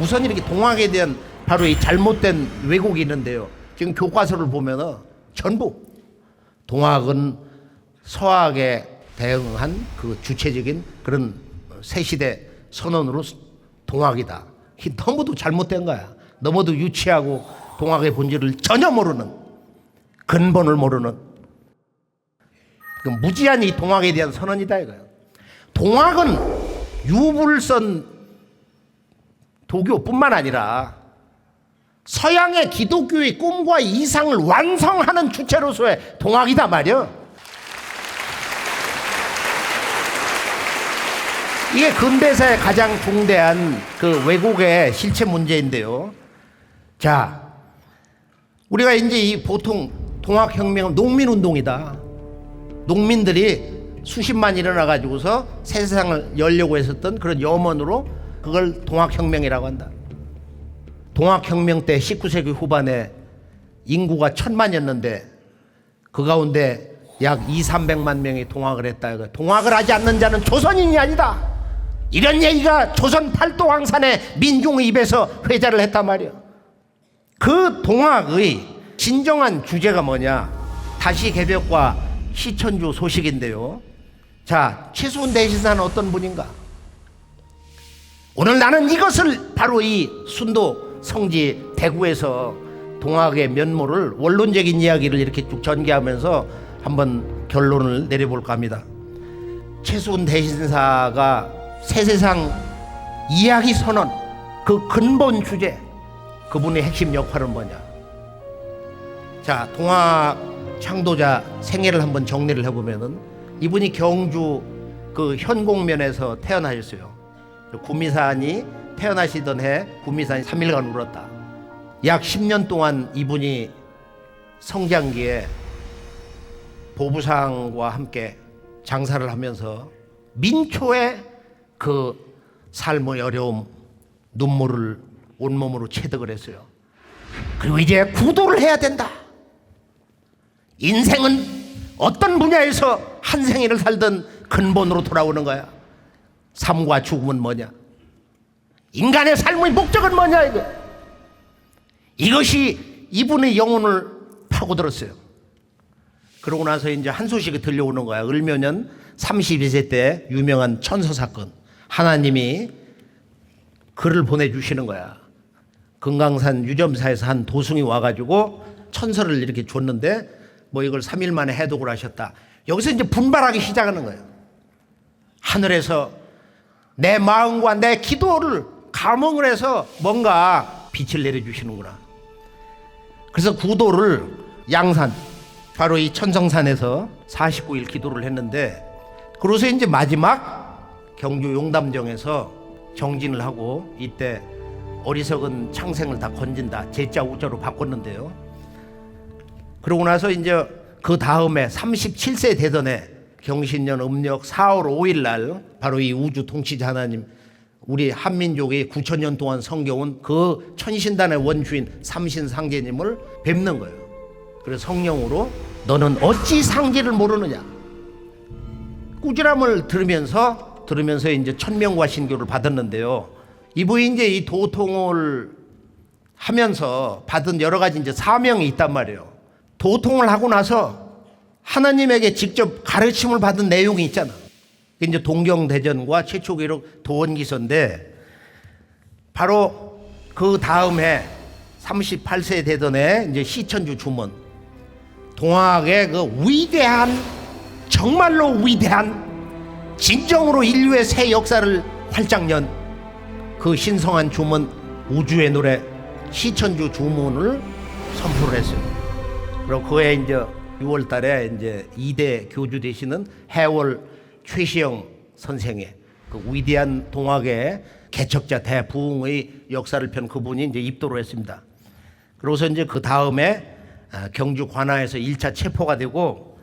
우선 이렇게 동학에 대한 바로 이 잘못된 왜곡이 있는데요. 지금 교과서를 보면은 전부 동학은 서학에 대응한 그 주체적인 그런 새시대 선언으로 동학이다. 너무도 잘못된 거야. 너무도 유치하고 동학의 본질을 전혀 모르는, 근본을 모르는 무지한 이 동학에 대한 선언이다 이거예요. 동학은 유불선 도교뿐만 아니라 서양의 기독교의 꿈과 이상을 완성하는 주체로서의 동학이다 말이야. 이게 근대사의 가장 중대한 그 왜곡의 실체 문제인데요. 자, 우리가 이제 이 보통 동학혁명은 농민운동이다. 농민들이 수십만 일어나 가지고서 새 세상을 열려고 했었던 그런 염원으로 그걸 동학혁명이라고 한다. 동학혁명 때 19세기 후반에 인구가 1000만이었는데 그 가운데 약 200~300만 명이 동학을 했다. 동학을 하지 않는 자는 조선인이 아니다. 이런 얘기가 조선 팔도왕산의 민중의 입에서 회자를 했단 말이에요. 그 동학의 진정한 주제가 뭐냐? 다시개벽과 시천주 소식인데요. 자, 최수훈 대신사는 어떤 분인가? 오늘 나는 이것을 바로 이 순도 성지 대구에서 동학의 면모를 원론적인 이야기를 이렇게 쭉 전개하면서 한번 결론을 내려볼까 합니다. 최수훈 대신사가 새세상 이야기 선언, 그 근본 주제, 그분의 핵심 역할은 뭐냐? 자, 동학 창도자 생애를 한번 정리를 해보면은 이분이 경주 그 현곡면에서 태어나셨어요. 구미산이 태어나시던 해 구미산이 3일간 울었다. 약 10년 동안 이분이 성장기에 보부상과 함께 장사를 하면서 민초의 그 삶의 어려움, 눈물을 온몸으로 체득을 했어요. 그리고 이제 구도를 해야 된다. 인생은 어떤 분야에서 한 생애를 살든 근본으로 돌아오는 거야. 삶과 죽음은 뭐냐? 인간의 삶의 목적은 뭐냐? 이것이 이분의 영혼을 파고들었어요. 그러고 나서 이제 한 소식이 들려오는 거야. 을묘년 32세 때 유명한 천서 사건. 하나님이 글을 보내주시는 거야. 금강산 유점사에서 한 도승이 와가지고 천서를 이렇게 줬는데 뭐 이걸 3일 만에 해독을 하셨다. 여기서 이제 분발하기 시작하는 거예요. 하늘에서 내 마음과 내 기도를 감흥을 해서 뭔가 빛을 내려주시는구나. 그래서 구도를 양산, 바로 이 천성산에서 49일 기도를 했는데, 그러고서 이제 마지막 경주 용담정에서 정진을 하고 이때 어리석은 창생을 다 건진다. 제자 우자로 바꿨는데요. 그러고 나서 이제 그 다음에 37세 되던 해 경신년 음력 4월 5일 날 바로 이 우주 통치자 하나님, 우리 한민족이 9,000년 동안 섬겨온 그 천신단의 원주인 삼신상제님을 뵙는 거예요. 그래서 성령으로 너는 어찌 상제를 모르느냐? 꾸지람을 들으면서 이제 천명과 신교를 받았는데요. 이분이 이제 이 도통을 하면서 받은 여러 가지 이제 사명이 있단 말이에요. 도통을 하고 나서 하나님에게 직접 가르침을 받은 내용이 있잖아. 이제 동경대전과 최초 기록 도원기서인데, 바로 그 다음에 38세 되던 해 이제 시천주 주문, 동학의 그 위대한, 정말로 위대한, 진정으로 인류의 새 역사를 활짝 연 그 신성한 주문, 우주의 노래 시천주 주문을 선포를 했어요. 그리고 그해 이제 6월 달에 이제 2대 교주 되시는 해월 최시영 선생의 그 위대한 동학의 개척자 대부흥의 역사를 편 그분이 이제 입도를 했습니다. 그러고서 이제 그 다음에 경주 관아에서 1차 체포가 되고,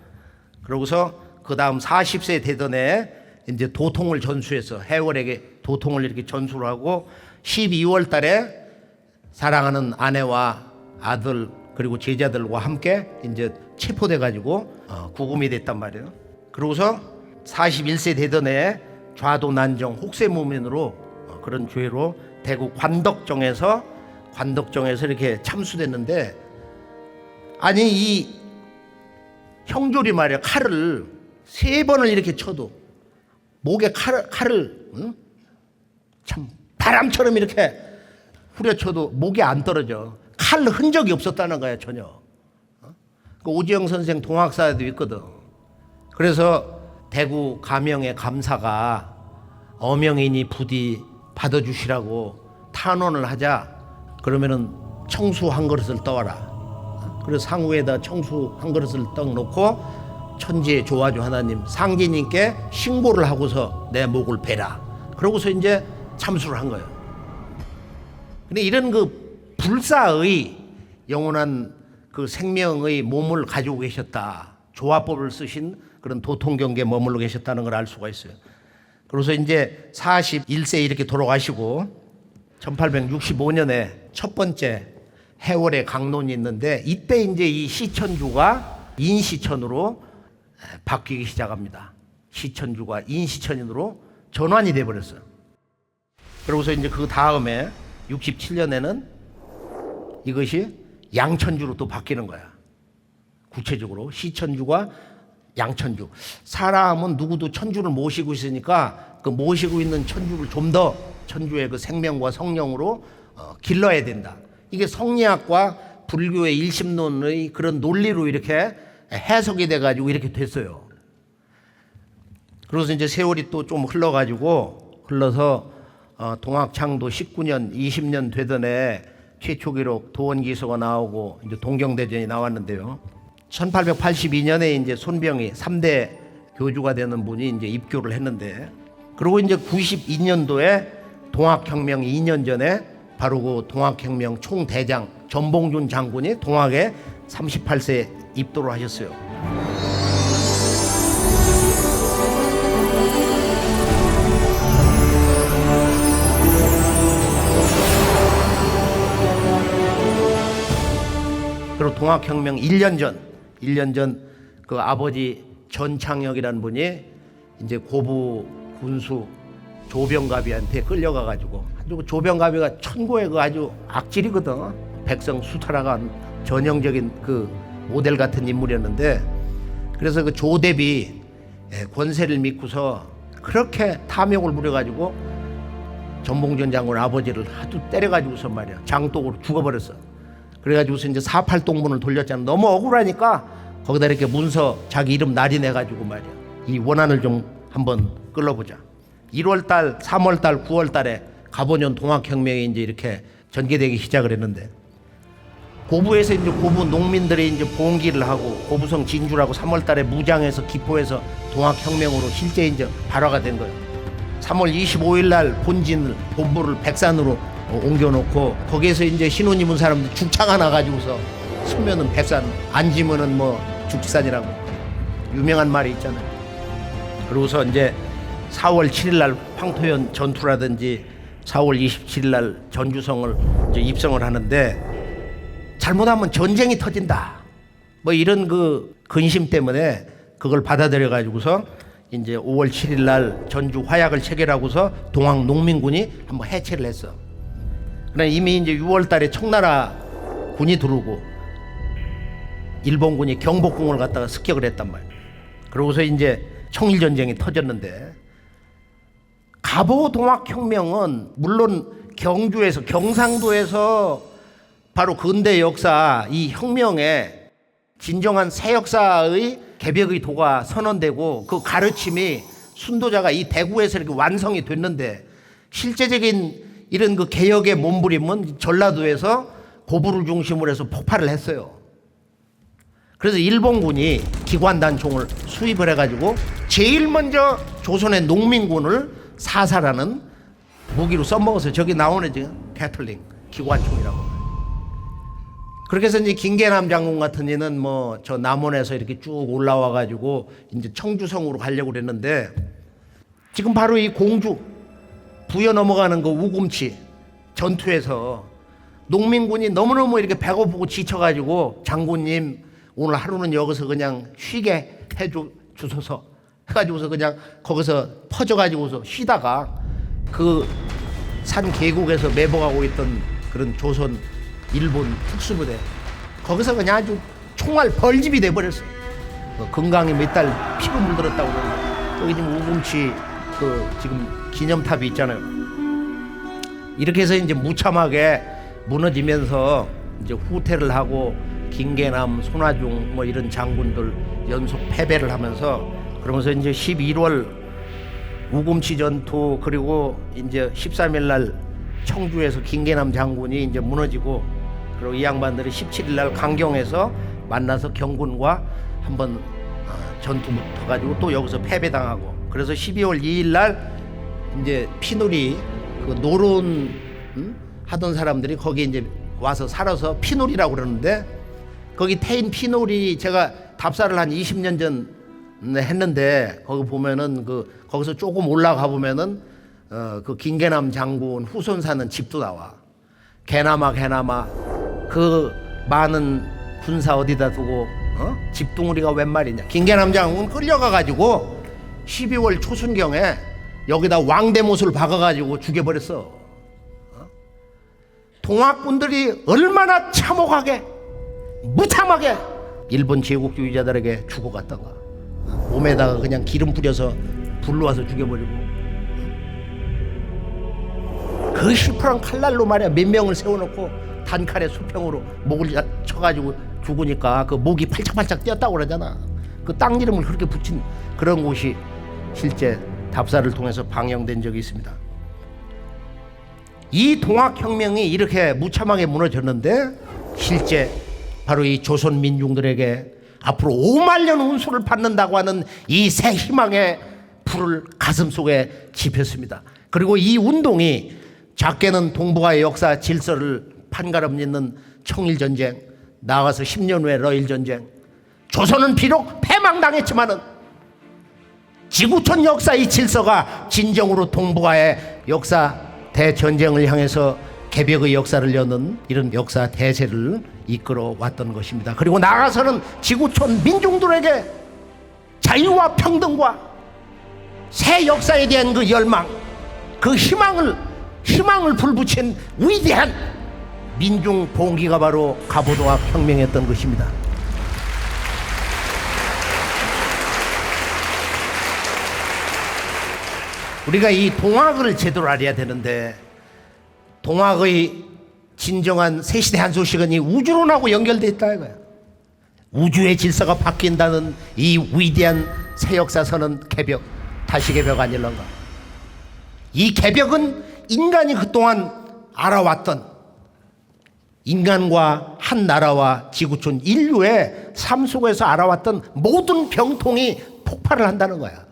그러고서 그 다음 40세 되던 해 이제 도통을 전수해서 해월에게 도통을 이렇게 전수를 하고 12월 달에 사랑하는 아내와 아들 그리고 제자들과 함께 이제 체포돼 가지고 구금이 됐단 말이에요. 그러고서 41세 되던 해에 좌도 난정 혹세무민으로 그런 죄로 대구 관덕정에서 이렇게 참수됐는데, 아니 이 형졸이 말이야, 칼을 3번을 이렇게 쳐도 목에 칼을 참 바람처럼 이렇게 후려쳐도 목이 안 떨어져. 칼 흔적이 없었다는 거야, 전혀. 그 오지영 선생 동학사에도 있거든. 그래서 대구 가명의 감사가 어명이니 부디 받아주시라고 탄원을 하자. 그러면은 청수 한 그릇을 떠와라. 그래서 상우에다 청수 한 그릇을 떡 놓고 천지의 조화주 하나님 상제님께 신고를 하고서 내 목을 베라. 그러고서 이제 참수를 한 거예요. 근데 이런 그 불사의 영원한 그 생명의 몸을 가지고 계셨다. 조화법을 쓰신 그런 도통경계에 머물러 계셨다는 걸 알 수가 있어요. 그래서 이제 41세 이렇게 돌아가시고 1865년에 첫 번째 해월의 강론이 있는데, 이때 이제 이 시천주가 인시천으로 바뀌기 시작합니다. 시천주가 인시천으로 전환이 돼 버렸어요. 그러고서 이제 그 다음에 67년에는 이것이 양천주로 또 바뀌는 거야. 구체적으로 시천주가 양천주. 사람은 누구도 천주를 모시고 있으니까 그 모시고 있는 천주를 좀 더 천주의 그 생명과 성령으로 길러야 된다. 이게 성리학과 불교의 일심론의 그런 논리로 이렇게 해석이 돼가지고 이렇게 됐어요. 그래서 이제 세월이 또 좀 흘러서 동학창도 19년, 20년 되던 해 최초 기록 도원기서가 나오고 이제 동경대전이 나왔는데요. 1882년에 이제 손병희 3대 교주가 되는 분이 이제 입교를 했는데, 그리고 이제 92년도에 동학혁명 2년 전에 바로 그 동학혁명 총대장 전봉준 장군이 동학에 38세 입도를 하셨어요. 그리고 동학혁명 1년 전 그 아버지 전창혁이라는 분이 이제 고부 군수 조병갑이한테 끌려가가지고, 아주 조병갑이가 천고의 그 아주 악질이거든. 백성 수탈하간 전형적인 그 모델 같은 인물이었는데, 그래서 그 조대비 권세를 믿고서 그렇게 탐욕을 부려가지고 전봉준 장군 아버지를 아주 때려가지고서 말이야 장독으로 죽어버렸어. 그래가지고서 이제 48동문을 돌렸잖아. 너무 억울하니까 거기다 이렇게 문서 자기 이름 날인해가지고 말이야 이 원한을 좀 한번 끌어보자. 1월달, 3월달, 9월달에 가보년 동학혁명이 이제 이렇게 전개되기 시작을 했는데, 고부에서 이제 고부 농민들이 이제 봉기를 하고 고부성 진주라고 3월달에 무장해서 기포에서 동학혁명으로 실제 이제 발화가 된 거예요. 3월 25일날 본부를 백산으로 옮겨놓고 거기에서 이제 신혼 입은 사람들 죽창 나가지고서 서면은 백산, 앉으면은 뭐 죽지산이라고 유명한 말이 있잖아요. 그러고서 이제 4월 7일날 황토현 전투라든지 4월 27일날 전주성을 이제 입성을 하는데, 잘못하면 전쟁이 터진다. 뭐 이런 그 근심 때문에 그걸 받아들여 가지고서 이제 5월 7일날 전주 화약을 체결하고서 동학 농민군이 한번 해체를 했어. 그러나 이미 이제 6월달에 청나라 군이 들어오고 일본군이 경복궁을 갖다가 습격을 했단 말이야. 그러고서 이제 청일전쟁이 터졌는데, 가보 동학혁명은 물론 경주에서 경상도에서 바로 근대 역사 이 혁명에 진정한 새 역사의 개벽의 도가 선언되고 그 가르침이 순도자가 이 대구에서 이렇게 완성이 됐는데, 실제적인 이런 그 개혁의 몸부림은 전라도에서 고부를 중심으로 해서 폭발을 했어요. 그래서 일본군이 기관단총을 수입을 해가지고 제일 먼저 조선의 농민군을 사살하는 무기로 써먹어서 저기 나오는 지금 캐틀링 기관총이라고. 그렇게 해서 이제 김계남 장군 같은 이는 뭐 저 남원에서 이렇게 쭉 올라와가지고 이제 청주성으로 가려고 그랬는데, 지금 바로 이 공주 부여 넘어가는 그 우금치 전투에서 농민군이 너무너무 이렇게 배고프고 지쳐가지고 장군님 오늘 하루는 여기서 그냥 쉬게 해주소서 해가지고서 그냥 거기서 퍼져가지고서 쉬다가 그 산 계곡에서 매복하고 있던 그런 조선 일본 특수부대, 거기서 그냥 아주 총알 벌집이 돼버렸어. 건강에 몇 달 피로 물들었다고 그러는데, 여기 지금 우금치 그 지금 기념탑이 있잖아요. 이렇게 해서 이제 무참하게 무너지면서 이제 후퇴를 하고 김계남, 손아중 뭐 이런 장군들 연속 패배를 하면서, 그러면서 이제 11월 우금치 전투, 그리고 이제 13일 날 청주에서 김계남 장군이 이제 무너지고, 그리고 이 양반들이 17일 날 강경에서 만나서 경군과 한번 전투 붙어가지고 또 여기서 패배당하고, 그래서 12월 2일 날 이제 피놀이 그 노론 하던 사람들이 거기 이제 와서 살아서 피놀이라고 그러는데, 거기 태인 피놀이 제가 답사를 한 20년 전 했는데, 거기 보면은 거기서 조금 올라가 보면은 그 김계남 장군 후손 사는 집도 나와. 개나마 그 많은 군사 어디다 두고 집둥우리가 웬 말이냐. 김계남 장군 끌려가 가지고 12월 초순경에 여기다 왕대못을 박아가지고 죽여버렸어. 동학군들이 얼마나 참혹하게 무참하게 일본 제국주의자들에게 죽어갔던가. 몸에다가 그냥 기름 뿌려서 불러와서 죽여버리고, 그 시퍼런 칼날로 말이야 몇 명을 세워놓고 단칼에 수평으로 목을 쳐가지고 죽으니까 그 목이 팔짝팔짝 뛰었다고 그러잖아. 그 땅 이름을 그렇게 붙인 그런 곳이 실제 답사를 통해서 방영된 적이 있습니다. 이 동학혁명이 이렇게 무참하게 무너졌는데, 실제 바로 이 조선 민중들에게 앞으로 5만 년 운수를 받는다고 하는 이 새 희망의 불을 가슴속에 지폈습니다. 그리고 이 운동이 작게는 동북아의 역사 질서를 판가름 짓는 청일전쟁, 나아가서 10년 후에 러일전쟁, 조선은 비록 패망당했지만은 지구촌 역사의 질서가 진정으로 동북아의 역사 대전쟁을 향해서 개벽의 역사를 여는 이런 역사 대세를 이끌어 왔던 것입니다. 그리고 나아가서는 지구촌 민중들에게 자유와 평등과 새 역사에 대한 그 열망, 그 희망을 불붙인 위대한 민중 봉기가 바로 갑오동학 혁명이었던 것입니다. 우리가 이 동학을 제대로 알아야 되는데, 동학의 진정한 새시대 한 소식은 이 우주론하고 연결되어 있다 이거야. 우주의 질서가 바뀐다는 이 위대한 새 역사서는 개벽, 다시 개벽 아닐런가. 이 개벽은 인간이 그동안 알아왔던, 인간과 한 나라와 지구촌 인류의 삶 속에서 알아왔던 모든 병통이 폭발을 한다는 거야.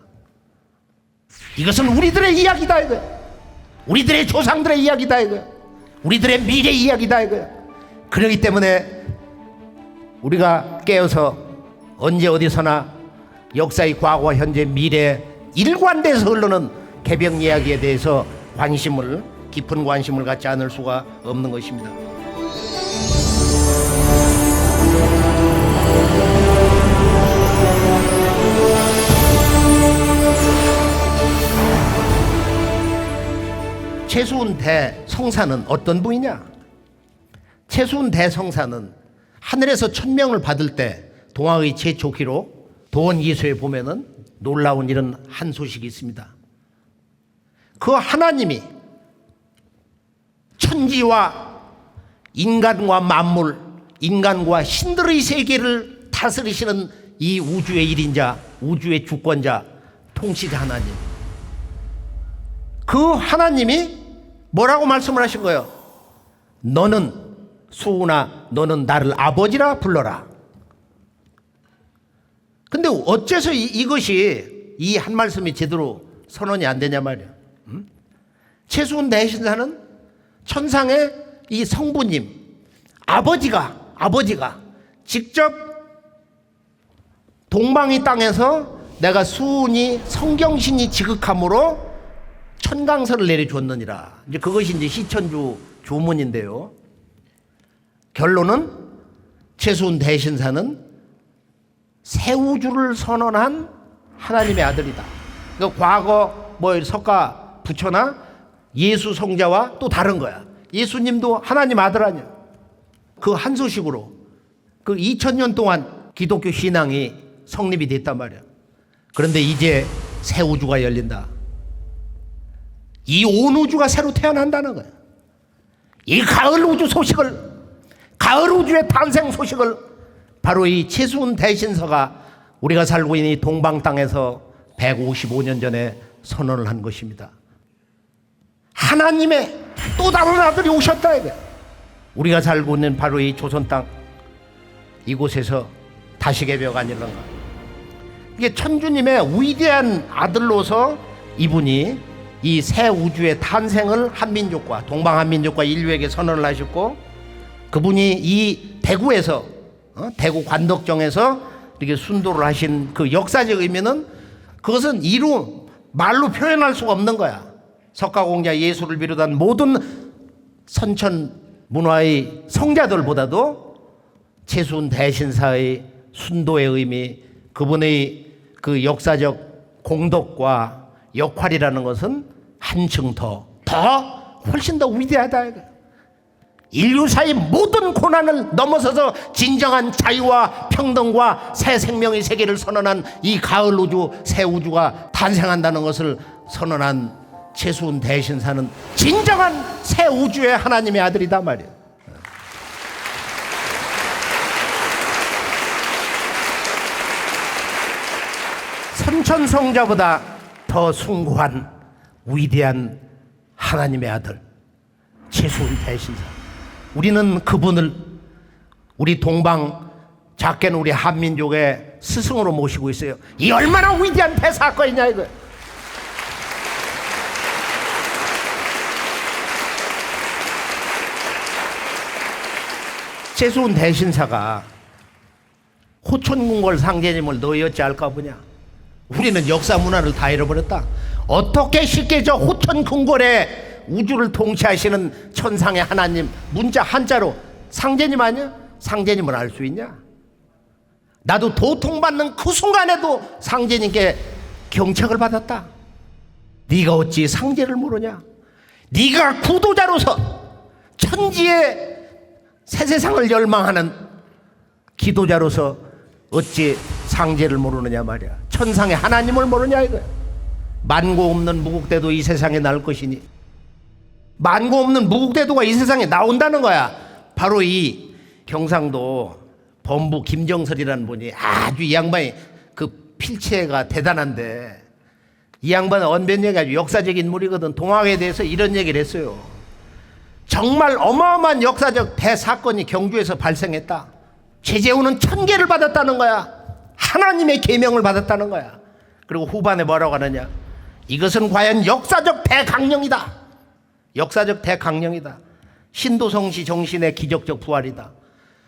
이것은 우리들의 이야기다 이거야. 우리들의 조상들의 이야기다 이거야. 우리들의 미래 이야기다 이거야. 그렇기 때문에 우리가 깨어서 언제 어디서나 역사의 과거와 현재 미래 일관돼서 흐르는 개벽 이야기에 대해서 깊은 관심을 갖지 않을 수가 없는 것입니다. 최수훈 대성사는 어떤 분이냐? 최수훈 대성사는 하늘에서 천명을 받을 때 동학의 최초 기록 도원기서에 보면은 놀라운 이런 한 소식이 있습니다. 그 하나님이 천지와 인간과 만물, 인간과 신들의 세계를 다스리시는 이 우주의 일인자, 우주의 주권자, 통치자 하나님, 그 하나님이 뭐라고 말씀을 하신 거예요? 너는 수훈아, 너는 나를 아버지라 불러라. 근데 어째서 이것이 이 한 말씀이 제대로 선언이 안 되냐 말이야. 최수훈 대신사는 천상의 이 성부님, 아버지가 직접 동방의 땅에서 내가 수훈이 성경신이 지극함으로 천강서를 내려줬느니라. 이제 그것이 이제 시천주 조문인데요. 결론은 최수훈 대신사는 새 우주를 선언한 하나님의 아들이다. 그러니까 과거 석가 부처나 예수 성자와 또 다른 거야. 예수님도 하나님 아들 아니야. 그 한 소식으로 그 2000년 동안 기독교 신앙이 성립이 됐단 말이야. 그런데 이제 새 우주가 열린다. 이 온 우주가 새로 태어난다는 거야. 이 가을 우주 소식을, 가을 우주의 탄생 소식을 바로 이 최수훈 대신서가 우리가 살고 있는 이 동방 땅에서 155년 전에 선언을 한 것입니다. 하나님의 또 다른 아들이 오셨다 이거야. 우리가 살고 있는 바로 이 조선 땅 이곳에서 다시개벽 아닐런가. 이게 천주님의 위대한 아들로서 이분이 이 새 우주의 탄생을 한민족과 동방한민족과 인류에게 선언을 하셨고, 그분이 이 대구에서 대구 관덕정에서 이렇게 순도를 하신 그 역사적 의미는, 그것은 말로 표현할 수가 없는 거야. 석가공자 예수를 비롯한 모든 선천 문화의 성자들보다도 최수훈 대신사의 순도의 의미, 그분의 그 역사적 공덕과 역할이라는 것은 한층 훨씬 더 위대하다. 인류사의 모든 고난을 넘어서서 진정한 자유와 평등과 새 생명의 세계를 선언한 이 가을 우주, 새 우주가 탄생한다는 것을 선언한 최수훈 대신사는 진정한 새 우주의 하나님의 아들이다 말이에요. 선천성자보다 더 숭고한 위대한 하나님의 아들 최수훈 대신사. 우리는 그분을 우리 동방, 작게는 우리 한민족의 스승으로 모시고 있어요. 이 얼마나 위대한 대사건이냐 이거. 최수훈 대신사가 호촌궁궐 상제님을 너희 어찌 알까 보냐. 우리는 역사 문화를 다 잃어버렸다. 어떻게 쉽게 저 호촌궁궐에 우주를 통치하시는 천상의 하나님 문자 한자로 상제님 아니야? 상제님을 알 수 있냐? 나도 도통받는 그 순간에도 상제님께 경책을 받았다. 네가 어찌 상제를 모르냐? 네가 구도자로서 천지의 새 세상을 열망하는 기도자로서 어찌 상제를 모르느냐 말이야. 천상의 하나님을 모르냐 이거야. 만고 없는 무국대도 이 세상에 날 것이니, 만고 없는 무국대도가 이 세상에 나온다는 거야. 바로 이 경상도 범부 김정설이라는 분이, 아주 이 양반이 그 필체가 대단한데, 이 양반은 언변력이 아주 역사적 인물이거든. 동학에 대해서 이런 얘기를 했어요. 정말 어마어마한 역사적 대사건이 경주에서 발생했다. 최재훈은 천계를 받았다는 거야. 하나님의 계명을 받았다는 거야. 그리고 후반에 뭐라고 하느냐, 이것은 과연 역사적 대강령이다. 역사적 대강령이다. 신도성시 정신의 기적적 부활이다.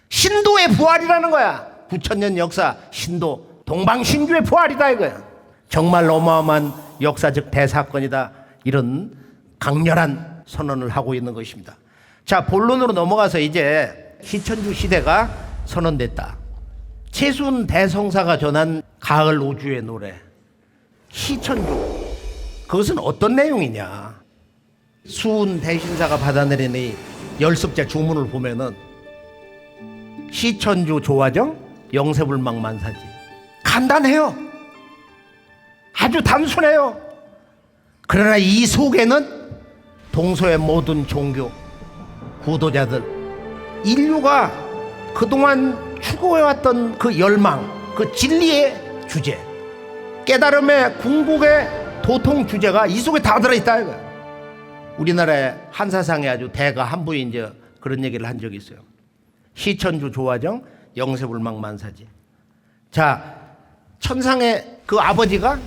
신도의 부활이라는 거야. 9,000년 역사 신도 동방신주의 부활이다 이거야. 정말 어마어마한 역사적 대사건이다. 이런 강렬한 선언을 하고 있는 것입니다. 자, 본론으로 넘어가서 이제 시천주 시대가 선언됐다. 최수훈 대성사가 전한 가을 우주의 노래 시천주, 그것은 어떤 내용이냐. 수훈 대신사가 받아내린 이 열습제 주문을 보면은 시천주 조화정 영세불망 만사지. 간단해요. 아주 단순해요. 그러나 이 속에는 동서의 모든 종교 구도자들, 인류가 그동안 추구해왔던 그 열망, 그 진리의 주제, 깨달음의 궁극의 도통 주제가 이 속에 다 들어있다 이거야. 우리나라의 한사상에 아주 대가 한 분이 이제 그런 얘기를 한 적이 있어요. 시천주 조화정 영세불망 만사지. 자, 천상의 그 아버지가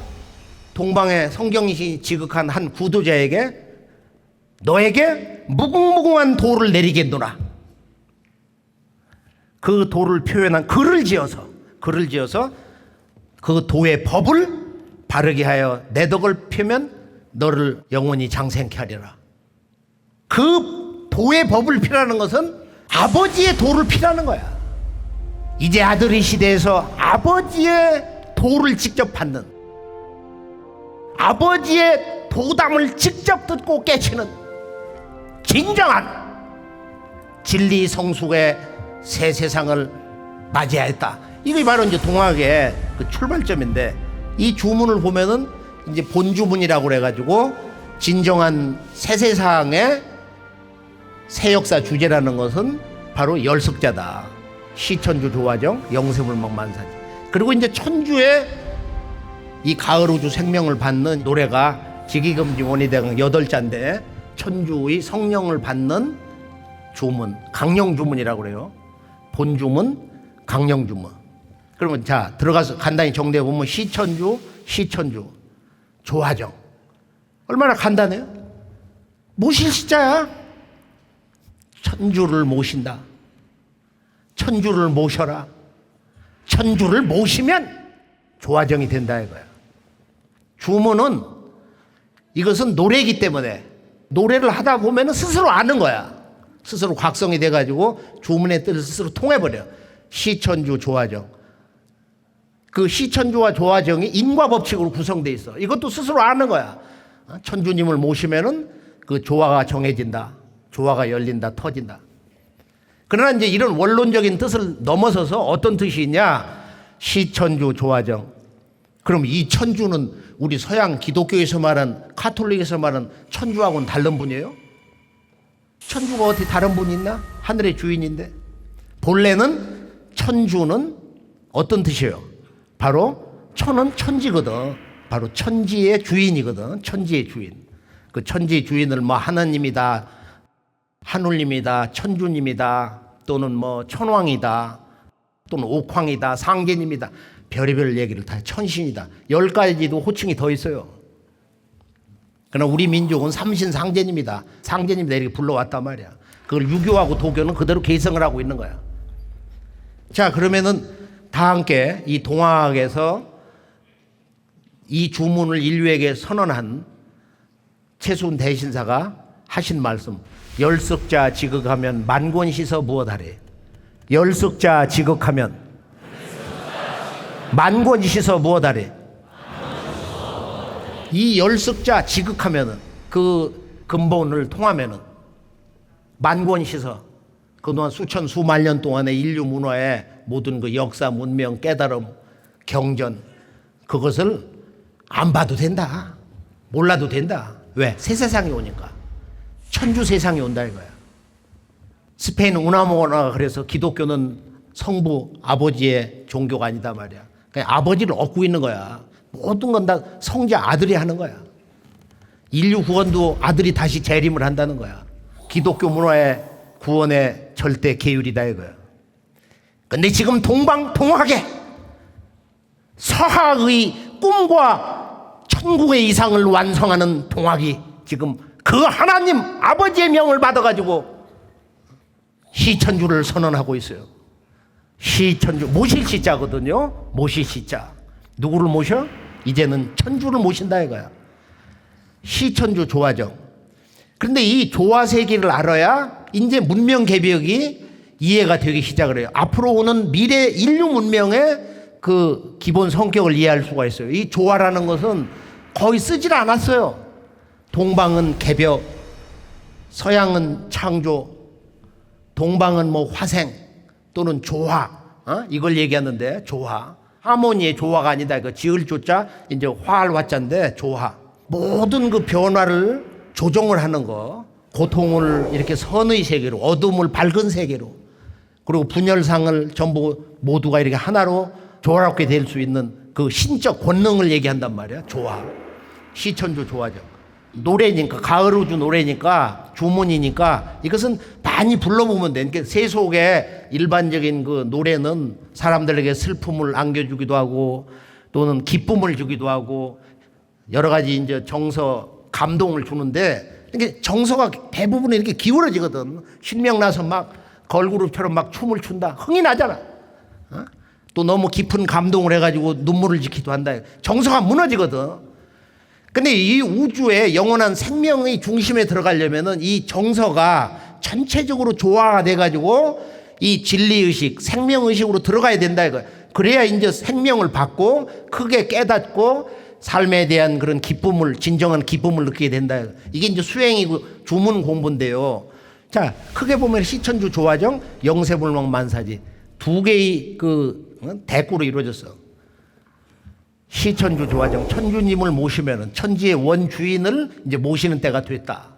동방의 성경이 지극한 한 구도자에게 너에게 무궁무궁한 도를 내리겠노라. 그 도를 표현한 글을 지어서 그 도의 법을 바르게 하여 내 덕을 펴면 너를 영원히 장생케 하리라. 그 도의 법을 피라는 것은 아버지의 도를 피라는 거야. 이제 아들의 시대에서 아버지의 도를 직접 받는, 아버지의 도담을 직접 듣고 깨치는 진정한 진리 성숙의 새 세상을 맞이하였다. 이게 바로 이제 동학의 그 출발점인데, 이 주문을 보면은 이제 본주문이라고 그래가지고 진정한 새 세상의 새 역사 주제라는 것은 바로 열석자다. 시천주 조화정 영세불망 만사지. 그리고 이제 천주의 이 가을우주 생명을 받는 노래가 지기금지원이대강 8자인데, 천주의 성령을 받는 주문, 강령주문이라고 그래요. 본주문, 강령주문. 그러면 자, 들어가서 간단히 정리해 보면 시천주, 조화정. 얼마나 간단해요? 모실 시자야. 천주를 모신다. 천주를 모셔라. 천주를 모시면 조화정이 된다 이거야. 주문은 이것은 노래이기 때문에 노래를 하다 보면 스스로 아는 거야. 스스로 각성이 돼가지고 주문의 뜻을 스스로 통해버려. 시천주 조화정. 그 시천주와 조화정이 인과법칙으로 구성되어 있어. 이것도 스스로 아는 거야. 천주님을 모시면은 그 조화가 정해진다. 조화가 열린다, 터진다. 그러나 이제 이런 원론적인 뜻을 넘어서서 어떤 뜻이 있냐? 시천주 조화정. 그럼 이 천주는 우리 서양 기독교에서 말하는, 카톨릭에서 말하는 천주하고는 다른 분이에요? 천주가 어떻게 다른 분이 있나? 하늘의 주인인데. 본래는 천주는 어떤 뜻이에요? 바로 천은 천지거든. 바로 천지의 주인이거든. 천지의 주인. 그 천지의 주인을 뭐 하나님이다, 하늘님이다, 천주님이다, 또는 뭐 천왕이다, 또는 옥황이다, 상제님이다, 별의별 얘기를 다 천신이다. 10가지도 호칭이 더 있어요. 그러나 우리 민족은 삼신상제님이다, 상제님이다 이렇게 불러왔단 말이야. 그걸 유교하고 도교는 그대로 계승을 하고 있는 거야. 자, 그러면은 다 함께 이 동학에서 이 주문을 인류에게 선언한 최순 대신사가 하신 말씀. 열석자 지극하면 만권시서 무엇하래? 열석자 지극하면 만권시서 무엇하래? 이 열석자 지극하면은 그 근본을 통하면은 만권시서, 그동안 수천 수만 년 동안의 인류 문화의 모든 그 역사, 문명, 깨달음, 경전, 그것을 안 봐도 된다. 몰라도 된다. 왜? 새 세상이 오니까. 천주 세상이 온다 이거야. 스페인 우나모나가 그래서 기독교는 성부 아버지의 종교가 아니다 말이야. 그냥 아버지를 얻고 있는 거야. 모든 건 다 성자 아들이 하는 거야. 인류 구원도 아들이 다시 재림을 한다는 거야. 기독교 문화의 구원의 절대 계율이다 이거야. 근데 지금 동방동학에 서학의 꿈과 천국의 이상을 완성하는 동학이 지금 그 하나님 아버지의 명을 받아가지고 시천주를 선언하고 있어요. 시천주, 모실 시자거든요. 모실 시자. 누구를 모셔? 이제는 천주를 모신다 이거야. 시천주 조화정. 그런데 이 조화세계를 알아야 이제 문명 개벽이 이해가 되기 시작을 해요. 앞으로 오는 미래 인류 문명의 그 기본 성격을 이해할 수가 있어요. 이 조화라는 것은 거의 쓰질 않았어요. 동방은 개벽, 서양은 창조, 동방은 뭐 화생 또는 조화, 이걸 얘기하는데 조화, 하모니의 조화가 아니다. 그 지을 조자 이제 화할 화자인데 조화. 모든 그 변화를 조정을 하는 거, 고통을 이렇게 선의 세계로, 어둠을 밝은 세계로, 그리고 분열상을 전부 모두가 이렇게 하나로 조화롭게 될 수 있는 그 신적 권능을 얘기한단 말이야. 조화. 시천주 조화정. 노래니까, 가을우주 노래니까, 주문이니까 이것은 많이 불러보면 돼. 그러니까 세속의 일반적인 그 노래는 사람들에게 슬픔을 안겨주기도 하고 또는 기쁨을 주기도 하고 여러 가지 이제 정서, 감동을 주는데, 이게 정서가 대부분 이렇게 기울어지거든. 신명나서 막 걸그룹처럼 막 춤을 춘다. 흥이 나잖아. 또 너무 깊은 감동을 해가지고 눈물을 짓기도 한다. 정서가 무너지거든. 근데 이 우주의 영원한 생명의 중심에 들어가려면은 이 정서가 전체적으로 조화가 돼가지고 이 진리의식, 생명의식으로 들어가야 된다 이거야. 그래야 이제 생명을 받고 크게 깨닫고 삶에 대한 그런 기쁨을, 진정한 기쁨을 느끼게 된다. 이게 이제 수행이고 주문 공부인데요. 자, 크게 보면 시천주 조화정, 영세불망 만사지 두 개의 대꾸로 이루어졌어. 시천주 조화정, 천주님을 모시면은 천지의 원주인을 이제 모시는 때가 됐다.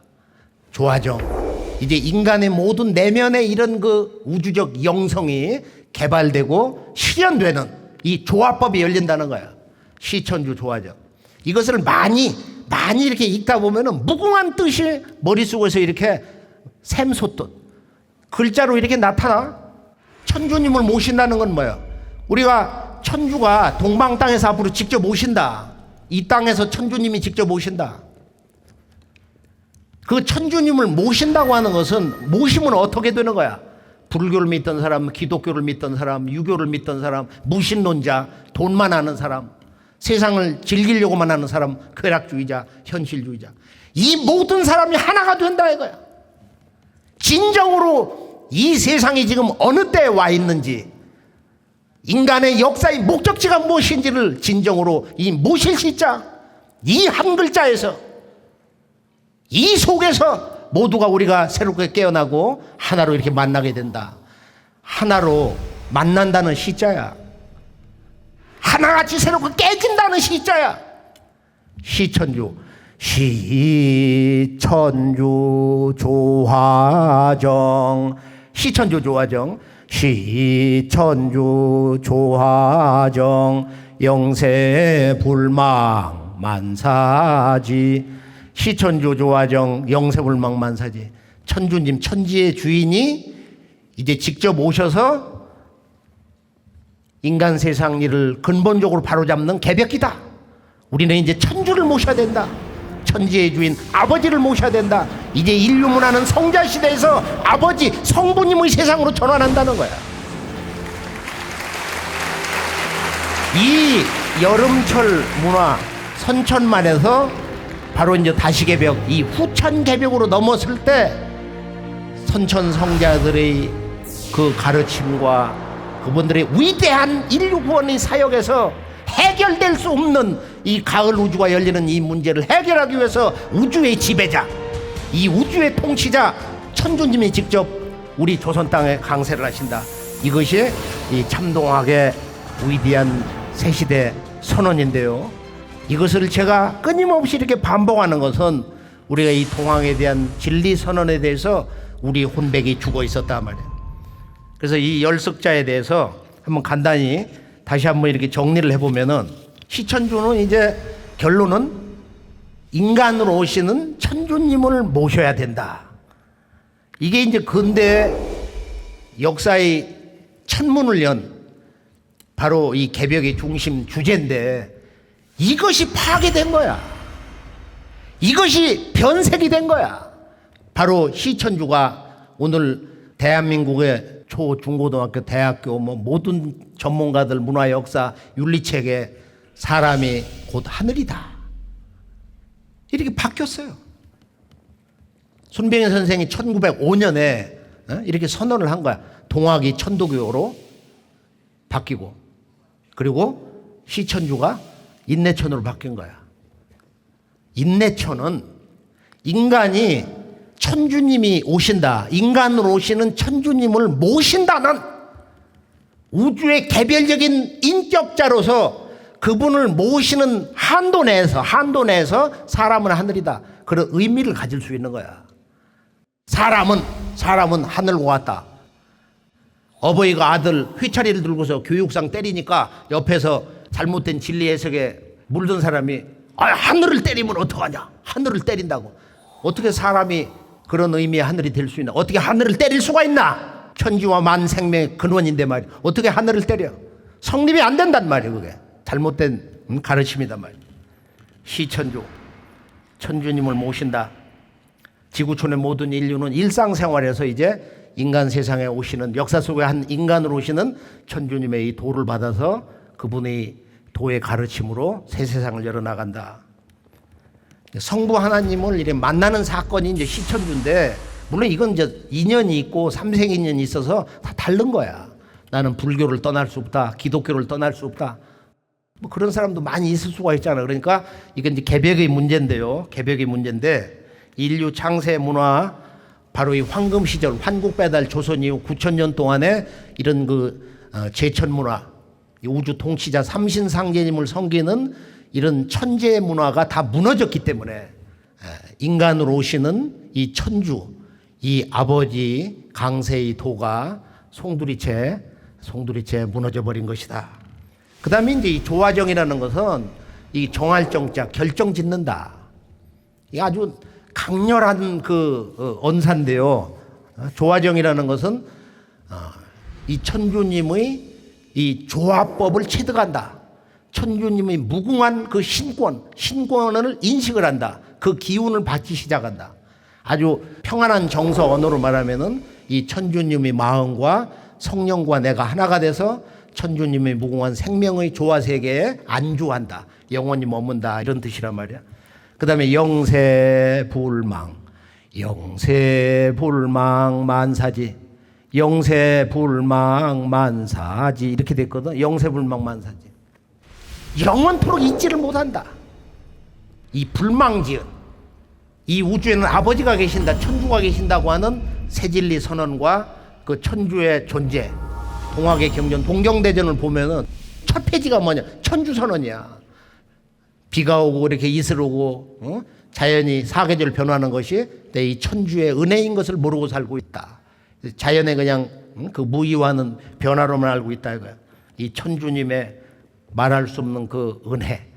조화정, 이제 인간의 모든 내면의 이런 우주적 영성이 개발되고 실현되는 이 조화법이 열린다는 거야. 시천주 조화정. 이것을 많이 이렇게 읽다 보면은 무궁한 뜻이 머릿속에서 이렇게 샘솟듯 글자로 이렇게 나타나. 천주님을 모신다는 건 뭐야? 우리가 천주가 동방 땅에서 앞으로 직접 오신다. 이 땅에서 천주님이 직접 오신다. 그 천주님을 모신다고 하는 것은, 모시면 어떻게 되는 거야? 불교를 믿던 사람, 기독교를 믿던 사람, 유교를 믿던 사람, 무신론자, 돈만 아는 사람, 세상을 즐기려고만 하는 사람, 쾌락주의자, 현실주의자, 이 모든 사람이 하나가 된다 이거야. 진정으로 이 세상이 지금 어느 때에 와 있는지, 인간의 역사의 목적지가 무엇인지를 진정으로 이 모실 시자, 이 한 글자에서, 이 속에서 모두가 우리가 새롭게 깨어나고 하나로 이렇게 만나게 된다. 하나로 만난다는 시자야. 하나같이 새롭게 깨진다는 시자야. 시천주, 시천주 조화정, 시천주 조화정, 시천주 조화정, 영세불망 만사지. 시천주 조화정, 영세불망 만사지. 천주님, 천지의 주인이 이제 직접 오셔서 인간 세상 일을 근본적으로 바로잡는 개벽기다. 우리는 이제 천주를 모셔야 된다. 천지의 주인 아버지를 모셔야 된다. 이제 인류 문화는 성자 시대에서 아버지 성부님의 세상으로 전환한다는 거야. 이 여름철 문화 선천만에서 바로 이제 다시개벽, 이 후천개벽으로 넘었을 때 선천 성자들의 그 가르침과 그분들의 위대한 인류 구원의 사역에서 해결될 수 없는 이 가을 우주가 열리는 이 문제를 해결하기 위해서 우주의 지배자, 이 우주의 통치자 천주님이 직접 우리 조선 땅에 강세를 하신다. 이것이 이 참동학의 위대한 새시대 선언인데요. 이것을 제가 끊임없이 이렇게 반복하는 것은 우리가 이 동학에 대한 진리 선언에 대해서 우리 혼백이 죽어 있었다 말이에요. 그래서 이 열석자에 대해서 한번 간단히 다시 한번 이렇게 정리를 해보면은, 시천주는 이제 결론은 인간으로 오시는 천주님을 모셔야 된다. 이게 이제 근대 역사의 천문을 연 바로 이 개벽의 중심 주제인데, 이것이 파괴된 거야. 이것이 변색이 된 거야. 바로 시천주가 오늘 대한민국의 초, 중고등학교, 대학교 모든 전문가들, 문화, 역사, 윤리체계 사람이 곧 하늘이다. 이렇게 바뀌었어요. 손병희 선생이 1905년에 이렇게 선언을 한 거야. 동학이 천도교로 바뀌고, 그리고 시천주가 인내천으로 바뀐 거야. 인내천은 인간이 천주님이 오신다, 인간으로 오시는 천주님을 모신다는 우주의 개별적인 인격자로서 그분을 모시는 한도 내에서 사람은 하늘이다, 그런 의미를 가질 수 있는 거야. 사람은 하늘과 같다. 어버이가 아들 휘차리를 들고서 교육상 때리니까 옆에서 잘못된 진리 해석에 물든 사람이 하늘을 때리면 어떡하냐, 하늘을 때린다고. 어떻게 사람이 그런 의미의 하늘이 될 수 있나? 어떻게 하늘을 때릴 수가 있나? 천지와 만생명의 근원인데 말이야. 어떻게 하늘을 때려? 성립이 안 된단 말이야. 그게 잘못된 가르침이단 말이야. 시천주, 천주님을 모신다. 지구촌의 모든 인류는 일상생활에서 이제 인간 세상에 오시는, 역사 속에 한 인간으로 오시는 천주님의 이 도를 받아서 그분의 도의 가르침으로 새 세상을 열어나간다. 성부 하나님을 이렇게 만나는 사건이 이제 시천주인데, 물론 이건 이제 인연이 있고 삼생 인연이 있어서 다 다른 거야. 나는 불교를 떠날 수 없다, 기독교를 떠날 수 없다. 뭐 그런 사람도 많이 있을 수가 있잖아요. 그러니까 이건 이제 개벽의 문제인데요. 개벽의 문제인데 인류 창세 문화 바로 이 황금 시절 환국 배달 조선 이후 9,000년 동안에 이런 제천 문화, 우주 통치자 삼신상제님을 섬기는 이런 천재 문화가 다 무너졌기 때문에 인간으로 오시는 이 천주, 이 아버지 강세의 도가 송두리째 무너져 버린 것이다. 그 다음에 이제 이 조화정이라는 것은 이 정할 정자 결정 짓는다. 이 아주 강렬한 언사인데요. 조화정이라는 것은 이 천주님의 이 조화법을 체득한다. 천주님의 무궁한 그 신권을 인식을 한다. 그 기운을 받기 시작한다. 아주 평안한 정서 언어로 말하면은 이 천주님의 마음과 성령과 내가 하나가 돼서 천주님의 무궁한 생명의 조화 세계에 안주한다. 영원히 머문다. 이런 뜻이란 말이야. 그 다음에 영세불망 만사지. 영세불망 만사지. 이렇게 됐거든. 영세불망 만사지. 영원토록 잊지를 못한다. 이 불망지은 이 우주에는 아버지가 계신다, 천주가 계신다고 하는 새진리 선언과 그 천주의 존재, 동학의 경전, 동경대전을 보면은 첫 페이지가 뭐냐? 천주 선언이야. 비가 오고 이렇게 이슬 오고 자연이 사계절 변화하는 것이 내 이 천주의 은혜인 것을 모르고 살고 있다. 자연의 그냥 그 무의와는 변화로만 알고 있다 이거야. 이 천주님의 말할 수 없는 그 은혜.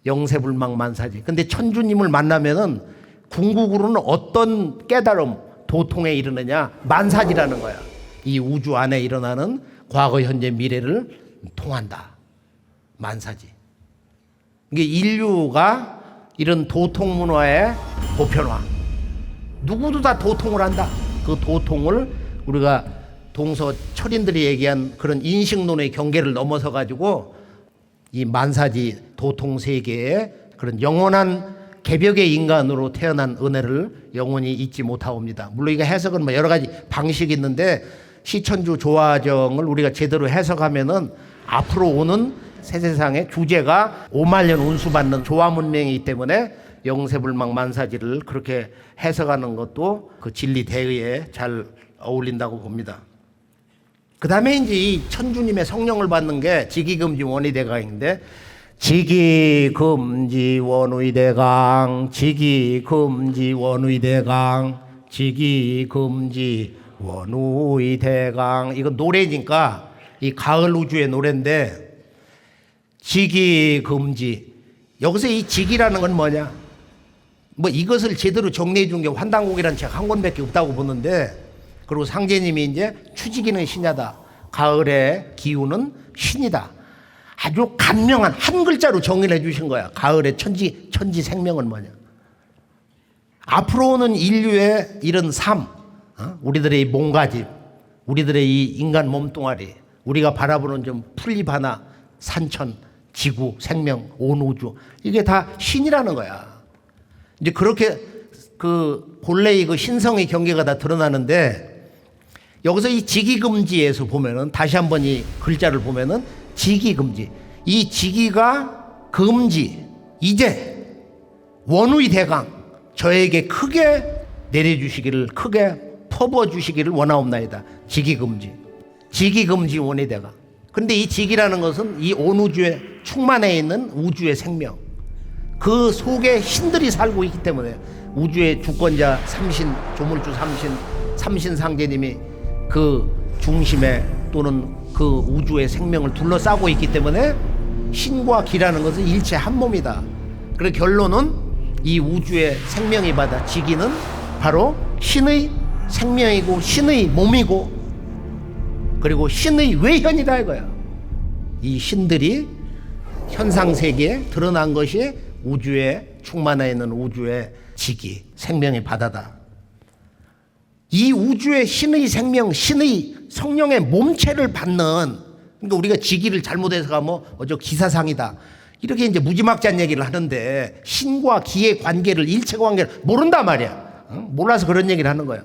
영세불망 만사지. 근데 천주님을 만나면은 궁극으로는 어떤 깨달음, 도통에 이르느냐? 만사지라는 거야. 이 우주 안에 일어나는 과거, 현재, 미래를 통한다. 만사지. 이게 인류가 이런 도통 문화의 보편화. 누구도 다 도통을 한다. 그 도통을 우리가 동서 철인들이 얘기한 그런 인식론의 경계를 넘어서 가지고 이 만사지 도통 세계의 그런 영원한 개벽의 인간으로 태어난 은혜를 영원히 잊지 못하옵니다. 물론 이게 해석은 뭐 여러 가지 방식이 있는데 시천주 조화정을 우리가 제대로 해석하면은 앞으로 오는 새 세상의 주제가 5만 년 운수받는 조화 문명이기 때문에 영세불망 만사지를 그렇게 해석하는 것도 그 진리 대의에 잘 어울린다고 봅니다. 그 다음에 이제 이 천주님의 성령을 받는 게 지기금지 원의대강인데, 지기금지 원의대강, 지기금지 원의대강, 지기금지 원의대강. 이거 노래니까 이 가을 우주의 노래인데, 지기금지. 여기서 이 지기라는 건 뭐냐? 뭐 이것을 제대로 정리해 준 게 환단곡이라는 책 한 권밖에 없다고 보는데, 그리고 상제님이 이제 추지기는 신야다. 가을의 기운은 신이다. 아주 간명한 한 글자로 정의를 해 주신 거야. 가을의 천지 생명은 뭐냐. 앞으로 오는 인류의 이런 삶, 우리들의 이 몸가짐, 우리들의 이 인간 몸뚱아리, 우리가 바라보는 좀 풀잎 하나, 산천, 지구, 생명, 온 우주, 이게 다 신이라는 거야. 이제 그렇게 그 본래의 그 신성의 경계가 다 드러나는데, 여기서 이 지기금지에서 보면은 다시 한번 이 글자를 보면은 지기금지, 이 지기가 금지, 이제 원의 대강 저에게 크게 내려주시기를, 크게 퍼부어주시기를 원하옵나이다. 지기금지 원의 대강. 근데 이 지기라는 것은 이 온 우주에 충만해 있는 우주의 생명, 그 속에 신들이 살고 있기 때문에 우주의 주권자 삼신, 조물주 삼신상제님이 그 중심에 또는 그 우주의 생명을 둘러싸고 있기 때문에 신과 기라는 것은 일체 한 몸이다. 그래서 결론은 이 우주의 생명이 받아 지기는 바로 신의 생명이고 신의 몸이고 그리고 신의 외현이다 이거야. 이 신들이 현상세계에 드러난 것이 우주에 충만해 있는 우주의 지기, 생명의 바다다. 이 우주의 신의 생명, 신의 성령의 몸체를 받는, 그러니까 우리가 지기를 잘못해서 가면 저 기사상이다, 이렇게 이제 무지막지한 얘기를 하는데 신과 기의 관계를, 일체 관계를 모른단 말이야. 몰라서 그런 얘기를 하는 거야.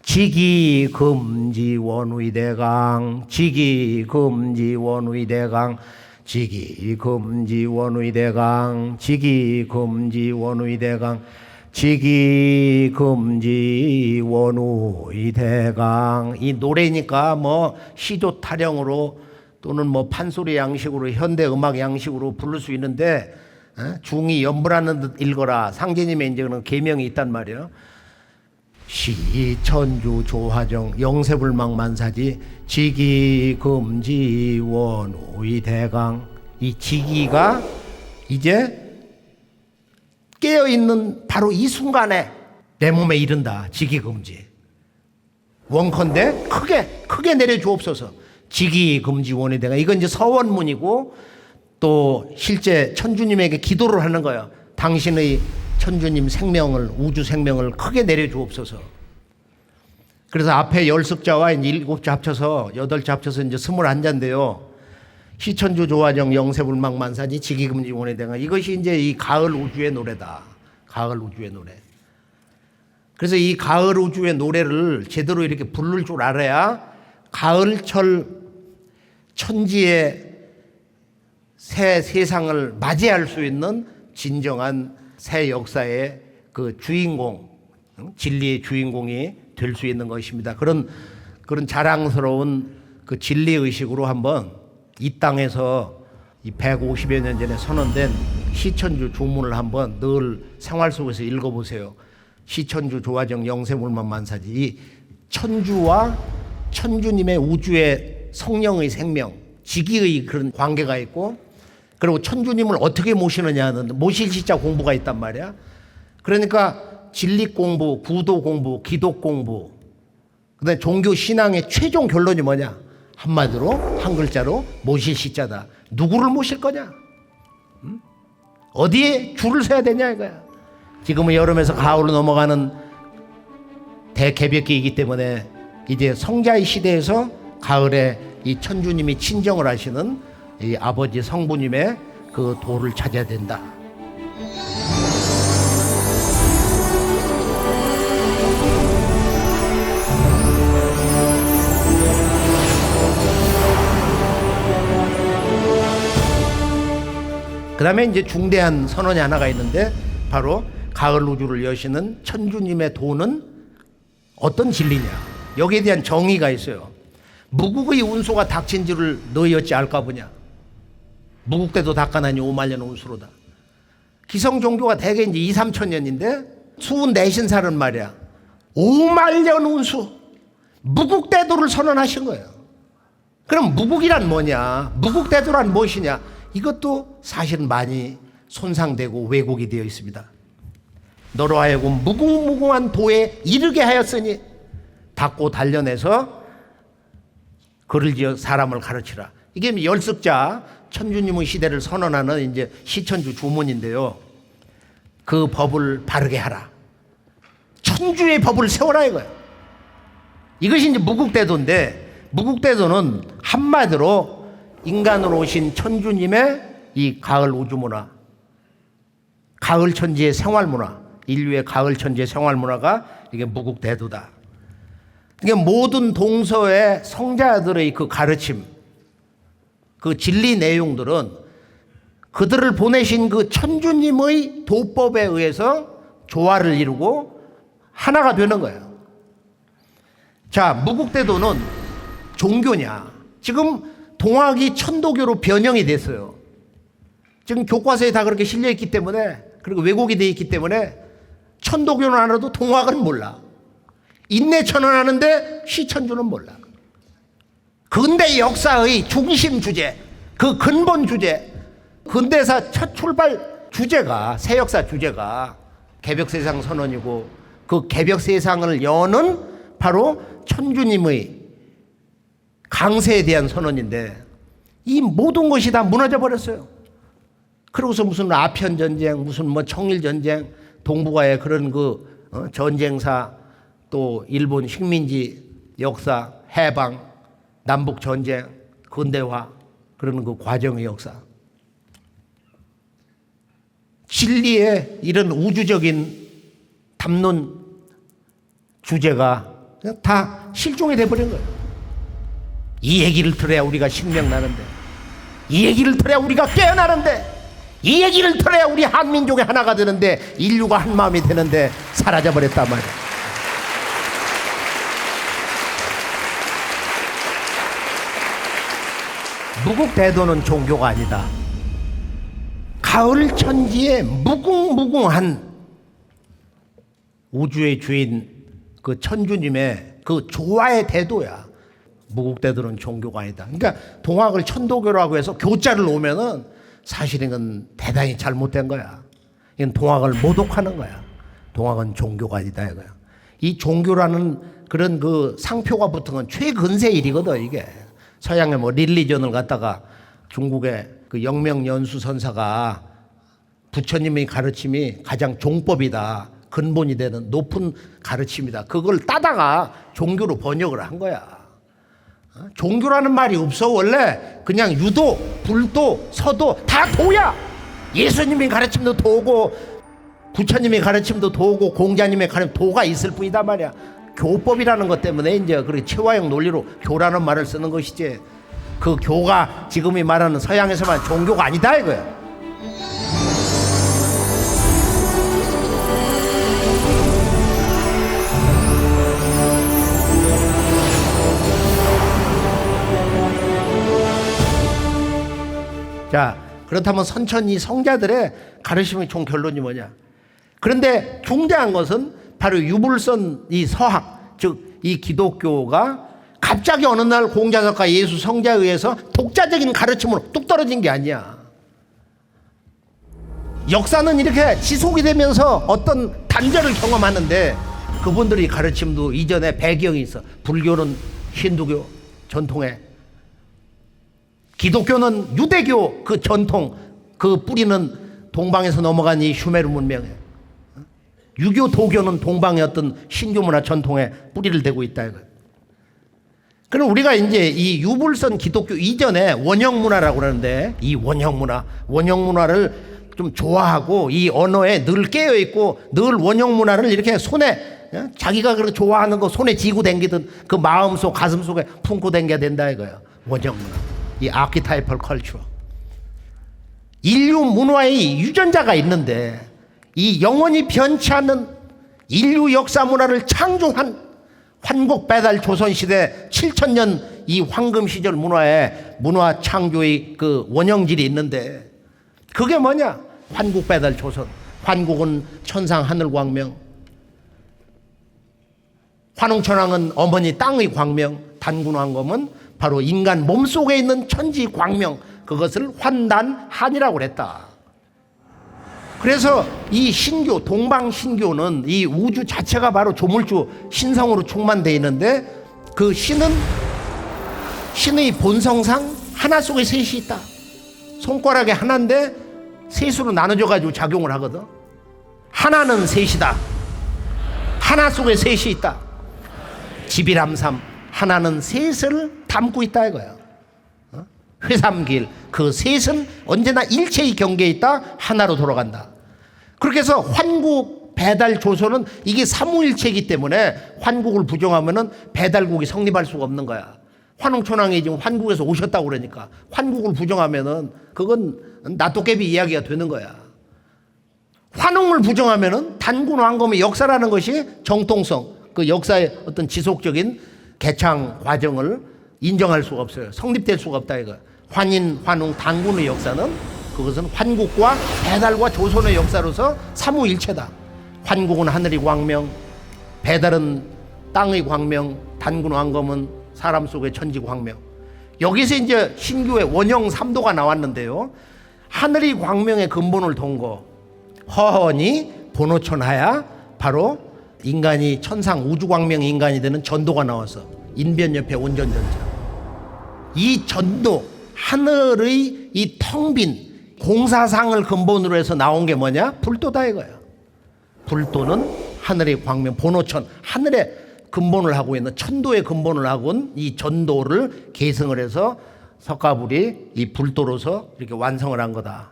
지기금지 원의대강, 지기금지 원의대강, 지기금지원의대강 지기금지원의대강 지기금지원의대강. 이 노래니까 뭐 시조 타령으로 또는 뭐 판소리 양식으로 현대 음악 양식으로 부를 수 있는데 중이 연불하는 듯 읽어라. 상제님의 이제 그런 계명이 있단 말이에요. 시천주 조화정 영세불망만사지 지기금지원의대강. 이 지기가 이제 깨어있는 바로 이 순간에 내 몸에 이른다. 지기금지. 원컨대 크게 내려주옵소서. 지기금지원의대강. 이건 이제 서원문이고 또 실제 천주님에게 기도를 하는 거예요. 당신의 천주님 생명을, 우주 생명을 크게 내려주옵소서. 그래서 앞에 열습자와 이제 7자 합쳐서 8자 합쳐서 이제 21자인데요. 시천주 조화정 영세불망만사지 지기금지원의대강. 이것이 이제 이 가을 우주의 노래다. 가을 우주의 노래. 그래서 이 가을 우주의 노래를 제대로 이렇게 부를 줄 알아야 가을철 천지의 새 세상을 맞이할 수 있는 진정한 새 역사의 그 주인공, 진리의 주인공이 될 수 있는 것입니다. 그런 자랑스러운 그 진리의식으로 한번 이 땅에서 이 150여 년 전에 선언된 시천주 주문을 한번 늘 생활 속에서 읽어보세요. 시천주 조화정 영세불망만사지. 이 천주와 천주님의 우주의 성령의 생명, 지기의 그런 관계가 있고, 그리고 천주님을 어떻게 모시느냐는 모실 시자 공부가 있단 말이야. 그러니까 진리 공부, 구도 공부, 기도 공부, 그다음에 종교 신앙의 최종 결론이 뭐냐? 한마디로 한 글자로 모실 시자다. 누구를 모실 거냐? 어디에 줄을 서야 되냐 이거야. 지금은 여름에서 가을로 넘어가는 대개벽기이기 때문에 이제 성자의 시대에서 가을에 이 천주님이 친정을 하시는 이 아버지 성부님의 그 도를 찾아야 된다. 그 다음에 이제 중대한 선언이 하나가 있는데 바로 가을 우주를 여시는 천주님의 도는 어떤 진리냐. 여기에 대한 정의가 있어요. 무국의 운수가 닥친 줄을 너희 어찌 알까 보냐. 무국대도 닦아나니 5만년 운수로다. 기성 종교가 대개 이제 2, 3천 년인데 수운 내신사는 말이야 5만년 운수 무국대도를 선언하신 거예요. 그럼 무국이란 뭐냐, 무국대도란 무엇이냐, 이것도 사실은 많이 손상되고 왜곡이 되어 있습니다. 너로 하여금 무궁무궁한 도에 이르게 하였으니 닦고 단련해서 글을 지어 사람을 가르치라. 이게 열습자 천주님의 시대를 선언하는 이제 시천주 주문인데요. 그 법을 바르게 하라. 천주의 법을 세워라 이거예요. 이것이 이제 무국대도인데, 무국대도는 한마디로 인간으로 오신 천주님의 이 가을 우주문화, 가을 천지의 생활문화, 인류의 가을 천지의 생활문화가 이게 무국대도다. 이게 모든 동서의 성자들의 그 가르침, 그 진리 내용들은 그들을 보내신 그 천주님의 도법에 의해서 조화를 이루고 하나가 되는 거예요. 자, 무국대도는 종교냐? 지금 동학이 천도교로 변형이 됐어요. 지금 교과서에 다 그렇게 실려 있기 때문에, 그리고 왜곡이 되어 있기 때문에 천도교는 알아도 동학은 몰라. 인내천은 아는데 시천주는 몰라. 근대 역사의 중심 주제, 그 근본 주제, 근대사 첫 출발 주제가, 새 역사 주제가 개벽세상 선언이고, 그 개벽세상을 여는 바로 천주님의 강세에 대한 선언인데, 이 모든 것이 다 무너져 버렸어요. 그러고서 무슨 아편 전쟁, 무슨 뭐 청일 전쟁, 동북아의 그런 그 전쟁사, 또 일본 식민지 역사, 해방, 남북 전쟁, 근대화, 그런 그 과정의 역사, 진리의 이런 우주적인 담론 주제가 다 실종이 돼버린 거예요. 이 얘기를 들어야 우리가 신명 나는데, 이 얘기를 들어야 우리가 깨어나는데, 이 얘기를 들어야 우리 한민족이 하나가 되는데, 인류가 한 마음이 되는데 사라져버렸단 말이야. 무국대도는 종교가 아니다. 가을 천지에 무궁무궁한 우주의 주인 그 천주님의 그 조화의 대도야. 무국대도는 종교가 아니다. 그러니까 동학을 천도교라고 해서 교자를 놓으면은 사실은 이건 대단히 잘못된 거야. 이건 동학을 모독하는 거야. 동학은 종교가 아니다 이거야. 이 종교라는 그런 그 상표가 붙은 건 최근세 일이거든 이게. 서양의 뭐 릴리전을 갖다가 중국의 그 영명 연수 선사가 부처님의 가르침이 가장 종법이다, 근본이 되는 높은 가르침이다, 그걸 따다가 종교로 번역을 한 거야. 종교라는 말이 없어. 원래 그냥 유도, 불도, 서도 다 도야. 예수님의 가르침도 도고 부처님의 가르침도 도고 공자님의 가르침 도가 있을 뿐이다 말이야. 교법이라는 것 때문에 이제 그렇게 체화형 논리로 교라는 말을 쓰는 것이지, 그 교가 지금이 말하는 서양에서만 종교가 아니다 이거야. 자, 그렇다면 선천이 성자들의 가르침의 총 결론이 뭐냐? 그런데 중대한 것은 바로 유불선 이 서학, 즉 이 기독교가 갑자기 어느 날 공자석과 예수 성자에 의해서 독자적인 가르침으로 뚝 떨어진 게 아니야. 역사는 이렇게 지속이 되면서 어떤 단절을 경험하는데, 그분들이 가르침도 이전에 배경이 있어. 불교는 힌두교 전통에, 기독교는 유대교 그 전통, 그 뿌리는 동방에서 넘어간 이 슈메르 문명에, 유교 도교는 동방의 어떤 신교 문화 전통에 뿌리를 대고 있다 이거. 그럼 우리가 이제 이 유불선 기독교 이전에 원형 문화라고 그러는데, 이 원형 문화를 좀 좋아하고 이 언어에 늘 깨어 있고 늘 원형 문화를 이렇게 손에, 자기가 그렇게 좋아하는 거 손에 쥐고 댕기듯 그 마음속 가슴 속에 품고 댕겨야 된다 이거예요. 원형 문화, 이 아키타이펄 컬처. 인류 문화의 유전자가 있는데, 이 영원히 변치 않는 인류 역사 문화를 창조한 환국 배달 조선시대 7000년 이 황금 시절 문화의 문화 창조의 그 원형질이 있는데, 그게 뭐냐? 환국 배달 조선. 환국은 천상 하늘 광명, 환웅천왕은 어머니 땅의 광명, 단군왕검은 바로 인간 몸속에 있는 천지 광명, 그것을 환단한이라고 그랬다. 그래서 이 신교, 동방 신교는 이 우주 자체가 바로 조물주 신성으로 충만되어 있는데, 그 신은 신의 본성상 하나 속에 셋이 있다. 손가락에 하나인데 셋으로 나눠져 가지고 작용을 하거든. 하나는 셋이다. 하나 속에 셋이 있다. 지비람삼, 하나는 셋을 담고 있다 이거야. 회삼길, 그 셋은 언제나 일체의 경계에 있다. 하나로 돌아간다. 그렇게 해서 환국 배달 조선은 이게 삼위일체이기 때문에 환국을 부정하면은 배달국이 성립할 수가 없는 거야. 환웅천왕이 지금 환국에서 오셨다고 그러니까 환국을 부정하면은 그건 나토깨비 이야기가 되는 거야. 환웅을 부정하면은 단군왕검의 역사라는 것이 정통성, 그 역사의 어떤 지속적인 개창 과정을 인정할 수가 없어요. 성립될 수가 없다 이거. 환인, 환웅, 단군의 역사는 그것은 환국과 배달과 조선의 역사로서 삼위일체다. 환국은 하늘의 광명, 배달은 땅의 광명, 단군왕검은 사람 속의 천지 광명. 여기서 이제 신교의 원형 삼도가 나왔는데요. 하늘의 광명의 근본을 동거 허허니 본호천하야, 바로 인간이 천상 우주광명 인간이 되는 전도가 나와서 인변 옆에 온전전자. 이 전도, 하늘의 이 텅 빈 공사상을 근본으로 해서 나온 게 뭐냐? 불도다 이거야. 불도는 하늘의 광명, 본호천, 하늘의 근본을 하고 있는, 천도의 근본을 하고 있는 이 전도를 계승을 해서 석가불이 이 불도로서 이렇게 완성을 한 거다.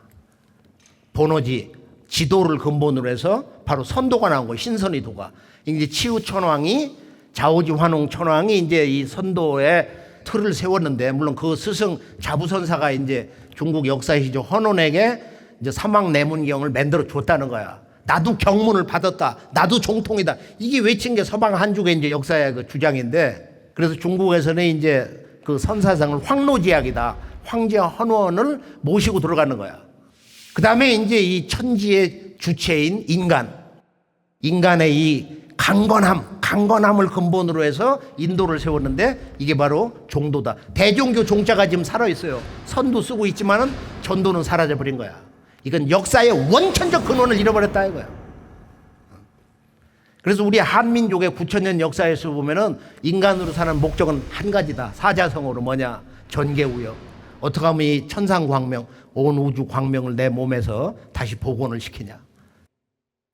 본호지, 지도를 근본으로 해서 바로 선도가 나온 거예요. 신선의 도가. 이제 치우천왕이, 자오지 환웅 천왕이 이제 이 선도의 틀을 세웠는데, 물론 그 스승 자부선사가 이제 중국 역사시죠. 헌원에게 이제 사막내문경을 만들어 줬다는 거야. 나도 경문을 받았다. 나도 정통이다. 이게 외친 게 서방 한족의 이제 역사의 그 주장인데, 그래서 중국에서는 이제 그 선사상을 황로지약이다. 황제 헌원을 모시고 들어가는 거야. 그 다음에 이제 이 천지의 주체인 인간의 이 강건함을 근본으로 해서 인도를 세웠는데, 이게 바로 종도다. 대종교 종자가 지금 살아있어요. 선도 쓰고 있지만은 전도는 사라져버린 거야. 이건 역사의 원천적 근원을 잃어버렸다 이거야. 그래서 우리 한민족의 9,000년 역사에서 보면은 인간으로 사는 목적은 한 가지다. 사자성어로 뭐냐? 전개우역. 어떻게 하면 이 천상광명, 온 우주 광명을 내 몸에서 다시 복원을 시키냐.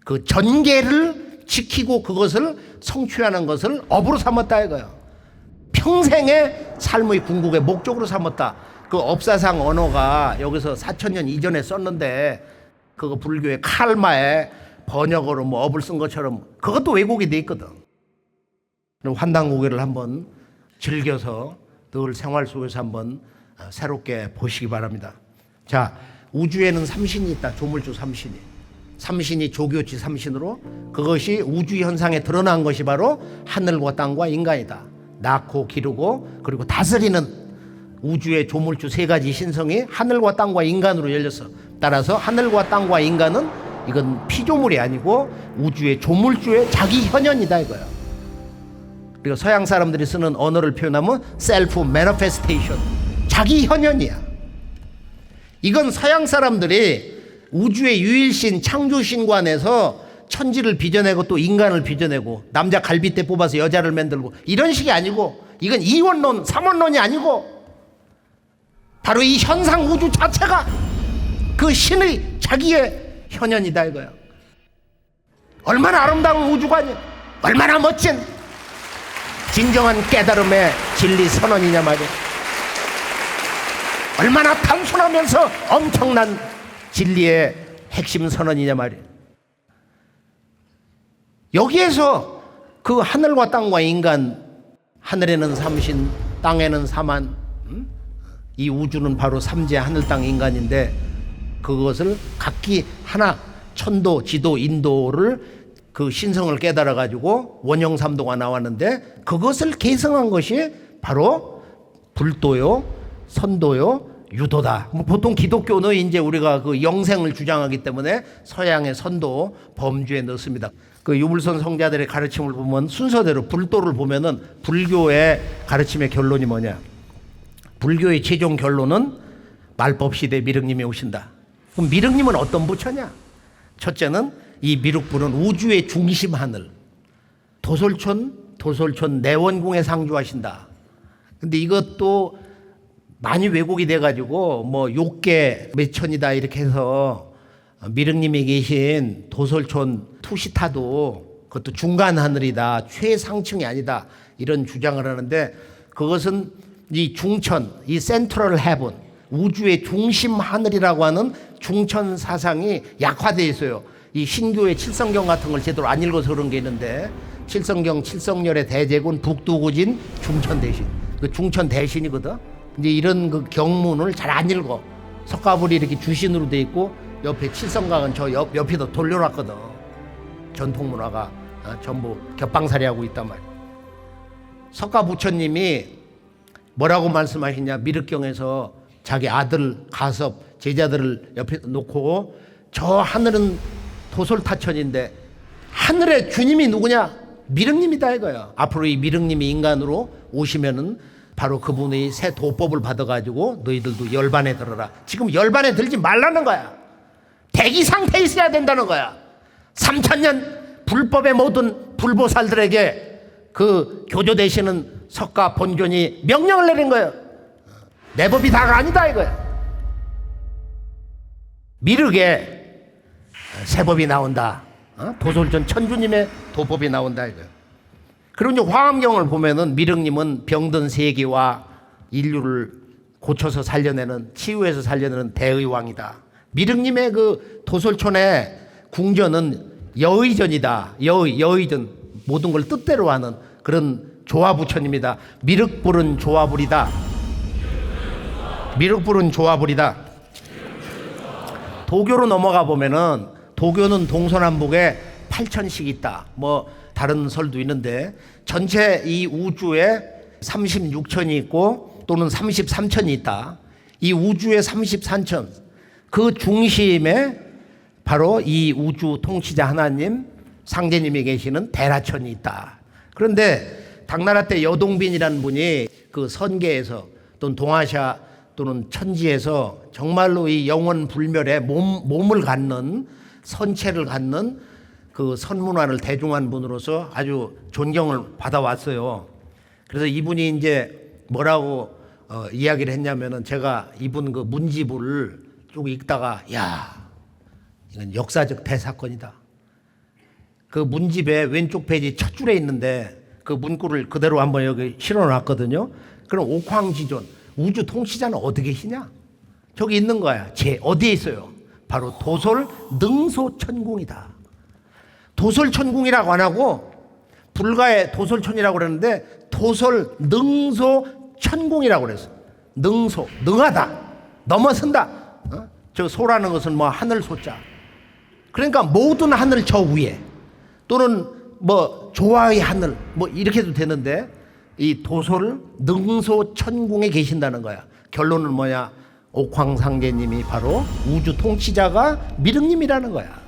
그 전개를 지키고 그것을 성취하는 것을 업으로 삼았다 이거예요. 평생의 삶의 궁극의 목적으로 삼았다. 그 업사상 언어가 여기서 4,000년 이전에 썼는데, 그거 불교의 칼마에 번역어로 뭐 업을 쓴 것처럼 그것도 왜곡이 돼 있거든. 환단고개를 한번 즐겨서 늘 생활 속에서 한번 새롭게 보시기 바랍니다. 자, 우주에는 삼신이 있다. 조물주 삼신이. 삼신이 조교치 삼신으로, 그것이 우주 현상에 드러난 것이 바로 하늘과 땅과 인간이다. 낳고 기르고 그리고 다스리는 우주의 조물주 세 가지 신성이 하늘과 땅과 인간으로 열렸어. 따라서 하늘과 땅과 인간은 이건 피조물이 아니고 우주의 조물주의 자기 현현이다 이거야. 그리고 서양 사람들이 쓰는 언어를 표현하면 셀프 매니페스테이션, 자기 현현이야. 이건 서양 사람들이 우주의 유일신 창조신관에서 천지를 빚어내고 또 인간을 빚어내고 남자 갈빗대 뽑아서 여자를 만들고 이런 식이 아니고, 이건 이원론, 삼원론이 아니고 바로 이 현상 우주 자체가 그 신의 자기의 현현이다 이거야. 얼마나 아름다운 우주관이야. 얼마나 멋진 진정한 깨달음의 진리 선언이냐 말이야. 얼마나 단순하면서 엄청난 진리의 핵심 선언이냐 말이야. 여기에서 그 하늘과 땅과 인간, 하늘에는 삼신, 땅에는 사만, 이 우주는 바로 삼재 하늘 땅 인간인데, 그것을 각기 하나 천도, 지도, 인도를 그 신성을 깨달아 가지고 원형삼도가 나왔는데, 그것을 계승한 것이 바로 불도요, 선도요, 유도다. 보통 기독교는 이제 우리가 그 영생을 주장하기 때문에 서양의 선도 범주에 넣습니다. 그 유불선 성자들의 가르침을 보면 순서대로 불도를 보면은 불교의 가르침의 결론이 뭐냐? 불교의 최종 결론은 말법 시대 미륵님이 오신다. 그럼 미륵님은 어떤 부처냐? 첫째는 이 미륵부는 우주의 중심 하늘, 도솔촌 내원궁에 상주하신다. 근데 이것도 많이 왜곡이 돼가지고 뭐 욕계 몇천이다 이렇게 해서 미륵님이 계신 도솔촌 투시타도 그것도 중간 하늘이다, 최상층이 아니다, 이런 주장을 하는데, 그것은 이 중천, 이 센트럴 헤븐, 우주의 중심 하늘이라고 하는 중천 사상이 약화되어 있어요. 이 신교의 칠성경 같은 걸 제대로 안 읽어서 그런 게 있는데, 칠성경 칠성열의 대제군 북두구진 중천 대신, 그 중천 대신이거든. 이제 이런 그 경문을 잘 안 읽어. 석가불이 이렇게 주신으로 돼 있고 옆에 칠성강은 저 옆에도 돌려놨거든. 전통 문화가 전부 겹방살이하고 있단 말이야. 석가부처님이 뭐라고 말씀하시냐? 미륵경에서 자기 아들 가섭 제자들을 옆에 놓고, 저 하늘은 도솔타천인데 하늘의 주님이 누구냐? 미륵님이다 이거야. 앞으로 이 미륵님이 인간으로 오시면은 바로 그분의 새 도법을 받아가지고 너희들도 열반에 들어라. 지금 열반에 들지 말라는 거야. 대기 상태에 있어야 된다는 거야. 3,000년 불법의 모든 불보살들에게 그 교조되시는 석가 본존이 명령을 내린 거예요. 내 법이 다가 아니다 이거야. 미륵에 새 법이 나온다. 도솔전 천주님의 도법이 나온다 이거야. 그리고 이제 화엄경을 보면은 미륵님은 병든 세계와 인류를 고쳐서 살려내는, 치유해서 살려내는 대의왕이다. 미륵님의 그 도솔촌의 궁전은 여의전이다. 여의전, 모든 걸 뜻대로 하는 그런 조화부천입니다. 미륵불은 조화불이다. 미륵불은 조화불이다. 도교로 넘어가 보면은 도교는 동서남북에 8천씩 있다. 뭐 다른 설도 있는데 전체 이 우주에 36천이 있고 또는 33천이 있다. 이 우주의 33천 그 중심에 바로 이 우주 통치자 하나님 상제님이 계시는 대라천이 있다. 그런데 당나라 때 여동빈이라는 분이 그 선계에서 또는 동아시아 또는 천지에서 정말로 이 영원 불멸의 몸을 갖는 선체를 갖는 그 선문화를 대중한 분으로서 아주 존경을 받아왔어요. 그래서 이분이 이제 뭐라고 이야기를 했냐면은 제가 이분 그 문집을 쭉 읽다가 야 이건 역사적 대사건이다. 그 문집의 왼쪽 페이지 첫 줄에 있는데 그 문구를 그대로 한번 여기 실어놨거든요. 그럼 옥황지존 우주 통치자는 어디 계시냐? 저기 있는 거야. 어디에 있어요? 바로 도솔 능소천궁이다. 도솔천궁이라고 안 하고 불가의 도솔천이라고 그러는데 도솔 능소천궁이라고 그랬어. 능소 능하다. 넘어선다. 저 소라는 것은 뭐 하늘 소자. 그러니까 모든 하늘 저 위에 또는 뭐 조화의 하늘 뭐 이렇게도 되는데 이 도솔 능소천궁에 계신다는 거야. 결론은 뭐냐? 옥황상제님이 바로 우주 통치자가 미륵님이라는 거야.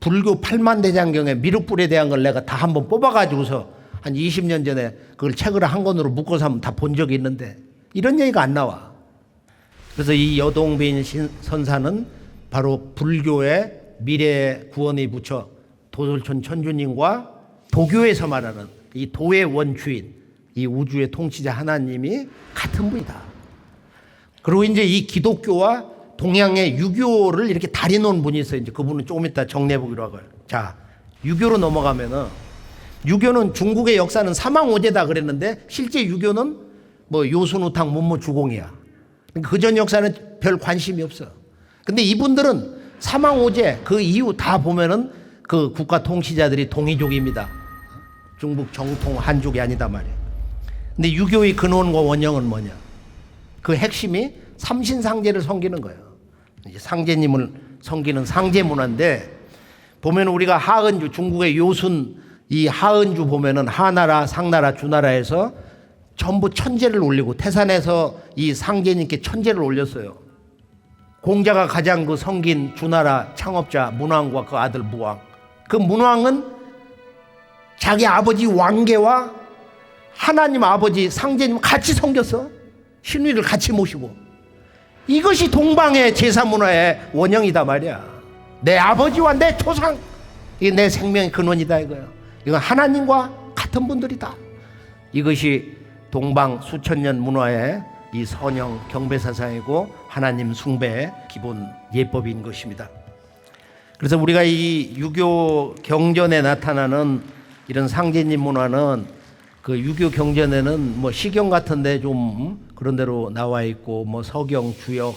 불교 8만 대장경에 미륵불에 대한 걸 내가 다 한번 뽑아가지고서 한 20년 전에 그걸 책을 한 권으로 묶어서 한번 다 본 적이 있는데 이런 얘기가 안 나와. 그래서 이 여동빈 선사는 바로 불교의 미래 구원의 부처 도솔천 천주님과 도교에서 말하는 이 도의 원주인 이 우주의 통치자 하나님이 같은 분이다. 그리고 이제 이 기독교와 동양의 유교를 이렇게 다리 놓은 분이 있어요. 이제 그분은 조금 이따 정리해 보기로 하고요. 자, 유교로 넘어가면은 유교는 중국의 역사는 사망오제다 그랬는데 실제 유교는 뭐 요순우탕 문무주공이야. 그 전 역사는 별 관심이 없어. 근데 이분들은 사망오제 그 이후 다 보면은 그 국가 통치자들이 동이족입니다. 중국 정통 한족이 아니다 말이야. 근데 유교의 근원과 원형은 뭐냐? 그 핵심이 삼신상제를 섬기는 거예요. 이제 상제님을 섬기는 상제 문화인데 보면 우리가 하은주 중국의 요순 이 하은주 보면은 하나라, 상나라, 주나라에서 전부 천제를 올리고 태산에서 이 상제님께 천제를 올렸어요. 공자가 가장 그 섬긴 주나라 창업자 문왕과 그 아들 무왕. 그 문왕은 자기 아버지 왕계와 하나님 아버지 상제님 같이 섬겼어. 신위를 같이 모시고. 이것이 동방의 제사 문화의 원형이다 말이야. 내 아버지와 내 조상, 이게 내 생명의 근원이다 이거야. 이건 하나님과 같은 분들이다. 이것이 동방 수천 년 문화의 이 선형 경배사상이고 하나님 숭배의 기본 예법인 것입니다. 그래서 우리가 이 유교 경전에 나타나는 이런 상제님 문화는 그 유교 경전에는 뭐 시경 같은데 좀 그런 대로 나와 있고 뭐 서경, 주역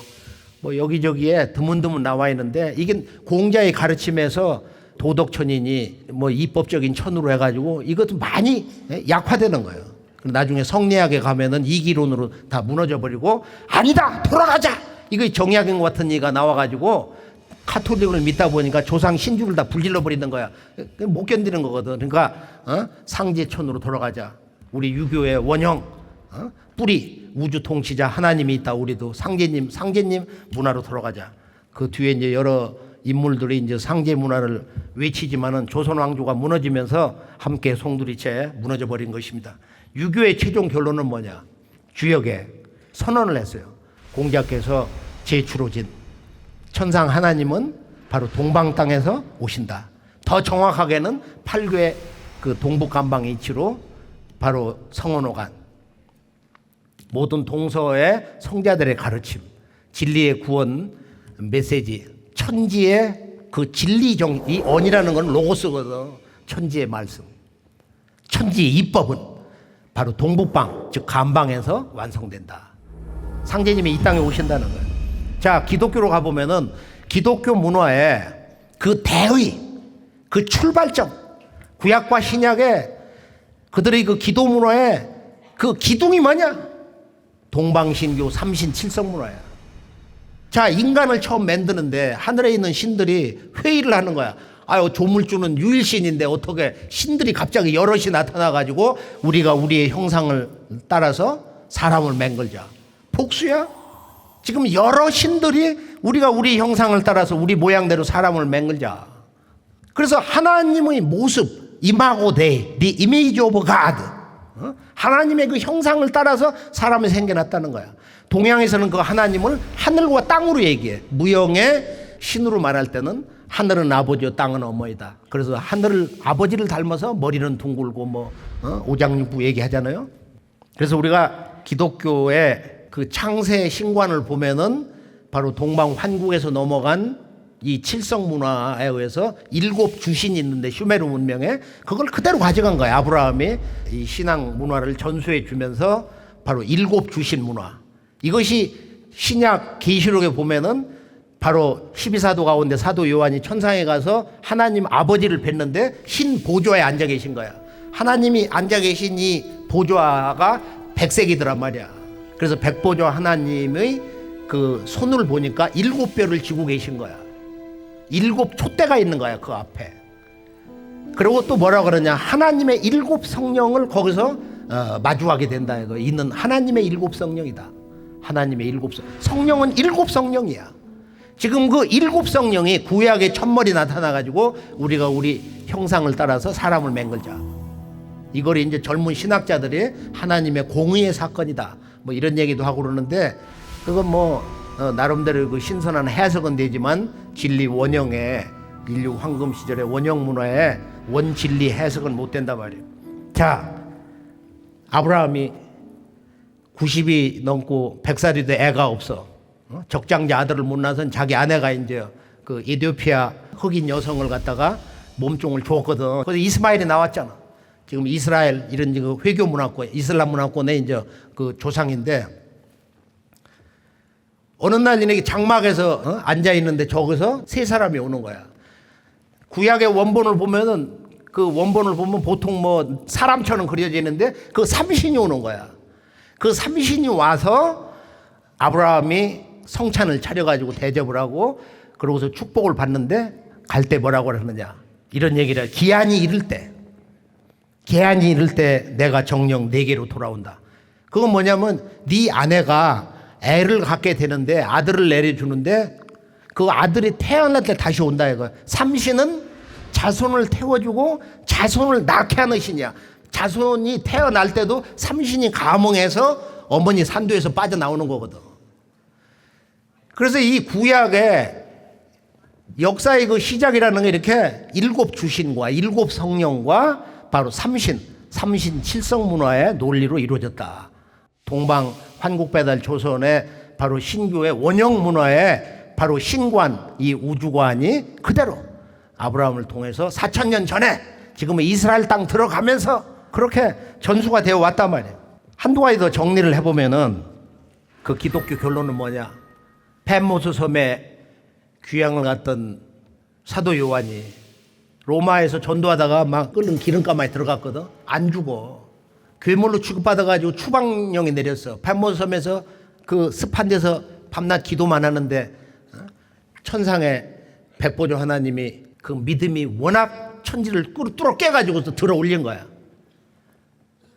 뭐 여기저기에 드문드문 나와 있는데 이게 공자의 가르침에서 도덕천이니 뭐 이법적인 천으로 해가지고 이것도 많이 약화되는 거예요. 나중에 성리학에 가면은 이기론으로 다 무너져 버리고 아니다 돌아가자 이거 정약인 것 같은 얘기가 나와가지고 카톨릭을 믿다 보니까 조상 신주를 다 불질러 버리는 거야. 못 견디는 거거든. 그러니까 상제천으로 돌아가자. 우리 유교의 원형 뿌리 우주 통치자 하나님이 있다. 우리도 상제님 문화로 돌아가자. 그 뒤에 이제 여러 인물들이 이제 상제 문화를 외치지만은 조선 왕조가 무너지면서 함께 송두리째 무너져 버린 것입니다. 유교의 최종 결론은 뭐냐? 주역에 선언을 했어요. 공자께서 제추로진 천상 하나님은 바로 동방 땅에서 오신다. 더 정확하게는 팔교의 그 동북간방의 이치로 바로 성원호간 모든 동서의 성자들의 가르침, 진리의 구원 메시지, 천지의 그 진리정, 이 언이라는 건 로고스거든. 천지의 말씀, 천지의 입법은 바로 동북방, 즉 간방에서 완성된다. 상제님이 이 땅에 오신다는 거예요. 자, 기독교로 가보면은 기독교 문화의 그 대의, 그 출발점, 구약과 신약의 그들의 그 기도 문화에 그 기둥이 뭐냐? 동방신교 삼신 칠성 문화야. 자, 인간을 처음 만드는데 하늘에 있는 신들이 회의를 하는 거야. 아유, 조물주는 유일신인데 어떻게 신들이 갑자기 여럿이 나타나가지고 우리가 우리의 형상을 따라서 사람을 맹글자. 복수야? 지금 여러 신들이 우리가 우리 형상을 따라서 우리 모양대로 사람을 맹글자. 그래서 하나님의 모습, 이마고 데이, the image of God. 하나님의 그 형상을 따라서 사람이 생겨났다는 거야. 동양에서는 그 하나님을 하늘과 땅으로 얘기해. 무형의 신으로 말할 때는 하늘은 아버지요 땅은 어머니다. 그래서 하늘 아버지를 닮아서 머리는 둥글고 오장육부 얘기하잖아요. 그래서 우리가 기독교의 그 창세 신관을 보면은 바로 동방 환국에서 넘어간 이 칠성 문화에 의해서 7 주신이 있는데 슈메르 문명에 그걸 그대로 가져간 거야. 아브라함이 이 신앙 문화를 전수해 주면서 바로 7 주신 문화. 이것이 신약 계시록에 보면은 바로 12사도 가운데 사도 요한이 천상에 가서 하나님 아버지를 뵀는데 신 보좌에 앉아 계신 거야. 하나님이 앉아 계신 이 보좌가 백색이더란 말이야. 그래서 백보좌 하나님의 그 손을 보니까 7뼈를 쥐고 계신 거야. 7 촛대가 있는 거야, 그 앞에. 그리고 또 뭐라 그러냐, 하나님의 7 성령을 거기서 마주하게 된다. 이거 있는 하나님의 7 성령이다. 하나님의 7 성령은 7 성령이야. 지금 그 7 성령이 구약의 첫머리 나타나가지고 우리가 우리 형상을 따라서 사람을 맹글자. 이걸 이제 젊은 신학자들이 하나님의 공의의 사건이다. 뭐 이런 얘기도 하고 그러는데 그건 나름대로 그 신선한 해석은 되지만 진리 원형의 인류 황금 시절의 원형 문화의 원진리 해석은 못 된단 말이에요. 자, 아브라함이 90이 넘고 100살이 돼 애가 없어. 적장자 아들을 못 낳아서 자기 아내가 이제 그 에티오피아 흑인 여성을 갖다가 몸종을 줬거든. 그래서 이스마엘이 나왔잖아. 지금 이스라엘 이런 그 회교 문화권, 이슬람 문화권의 이제 그 조상인데 어느 날 이렇게 장막에서 앉아 있는데 저기서 3사람이 오는 거야. 구약의 원본을 보면은 그 원본을 보면 보통 사람처럼 그려지는데 그 삼신이 오는 거야. 그 삼신이 와서 아브라함이 성찬을 차려가지고 대접을 하고 그러고서 축복을 받는데 갈 때 뭐라고 그러느냐 이런 얘기를 해. 기한이 이를 때 내가 정령 내게로 돌아온다. 그건 뭐냐면 네 아내가 애를 갖게 되는데 아들을 내려주는데 그 아들이 태어날 때 다시 온다 이거. 삼신은 자손을 태워주고 자손을 낳게 하는 신이야. 자손이 태어날 때도 삼신이 감흥해서 어머니 산도에서 빠져나오는 거거든. 그래서 이 구약의 역사의 그 시작이라는 게 이렇게 7 주신과 7 성령과 바로 삼신 칠성 문화의 논리로 이루어졌다. 동방 환국배달 조선의 바로 신교의 원형 문화의 바로 신관, 이 우주관이 그대로 아브라함을 통해서 4000년 전에 지금은 이스라엘 땅 들어가면서 그렇게 전수가 되어 왔단 말이에요. 한두 가지 더 정리를 해보면은 그 기독교 결론은 뭐냐? 펜모스 섬에 귀향을 갔던 사도 요한이 로마에서 전도하다가 막 끓는 기름가마에 들어갔거든. 안 죽어. 괴물로 취급받아가지고 추방령이 내렸어. 펜모스 섬에서 그 습한 데서 밤낮 기도만 하는데 천상의 백보조 하나님이 그 믿음이 워낙 천지를 뚫어 깨가지고 들어 올린 거야.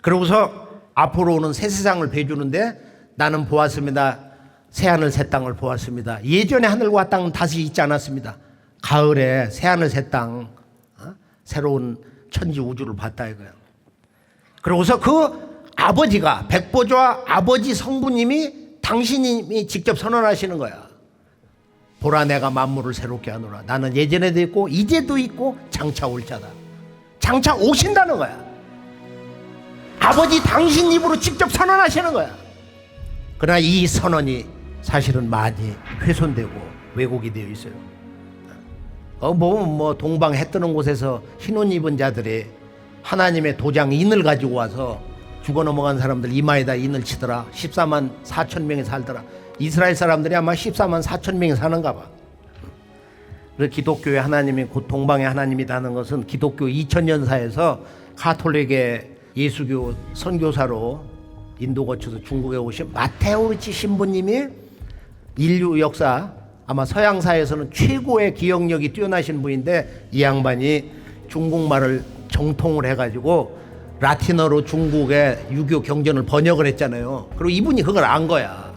그러고서 앞으로 오는 새 세상을 배주는데 나는 보았습니다. 새하늘 새 땅을 보았습니다. 예전에 하늘과 땅은 다시 있지 않았습니다. 가을에 새하늘 새 땅, 새로운 천지 우주를 봤다 이거야. 그러고서 그 아버지가 백보좌 아버지 성부님이 당신이 직접 선언하시는 거야. 보라 내가 만물을 새롭게 하노라. 나는 예전에도 있고 이제도 있고 장차 올 자다. 장차 오신다는 거야. 아버지 당신 입으로 직접 선언하시는 거야. 그러나 이 선언이 사실은 많이 훼손되고 왜곡이 되어 있어요. 동방 해 뜨는 곳에서 흰옷 입은 자들이 하나님의 도장 인을 가지고 와서 죽어 넘어간 사람들 이마에다 인을 치더라. 14만 4천 명이 살더라. 이스라엘 사람들이 아마 14만 4천 명이 사는가 봐. 그래서 기독교의 하나님이 곧 동방의 하나님이라는 것은 기독교 2000년사에서 가톨릭의 예수교 선교사로 인도 거쳐서 중국에 오신 마테오르치 신부님이 인류 역사 아마 서양사에서는 최고의 기억력이 뛰어나신 분인데, 이 양반이 중국말을 정통을 해가지고 라틴어로 중국의 유교 경전을 번역을 했잖아요. 그리고 이분이 그걸 안 거야.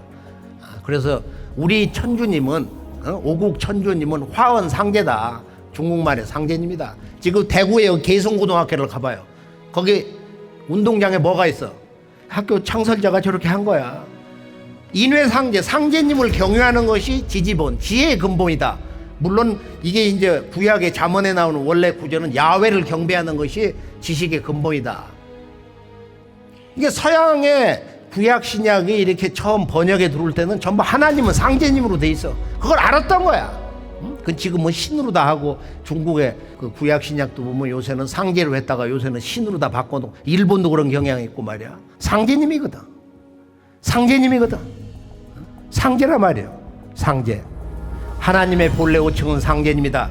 그래서 우리 천주님은 오국 천주님은 화원 상제다. 중국말의 상제님이다. 지금 대구에 개성고등학교를 가봐요. 거기 운동장에 뭐가 있어? 학교 창설자가 저렇게 한 거야. 인외상제, 상제님을 경유하는 것이 지지본, 지혜의 근본이다. 물론 이게 이제 구약의 잠언에 나오는 원래 구절은 야훼를 경배하는 것이 지식의 근본이다. 이게 서양의 구약 신약이 이렇게 처음 번역에 들어올 때는 전부 하나님은 상제님으로 돼 있어. 그걸 알았던 거야. 그 지금 뭐 신으로 다 하고, 중국의 그 구약 신약도 보면 요새는 상제로 했다가 요새는 신으로 다 바꿔놓고, 일본도 그런 경향이 있고 말이야. 상제님이거든. 상제님이거든. 상제란 말이에요. 상제. 하나님의 본래 호칭은 상제님이다.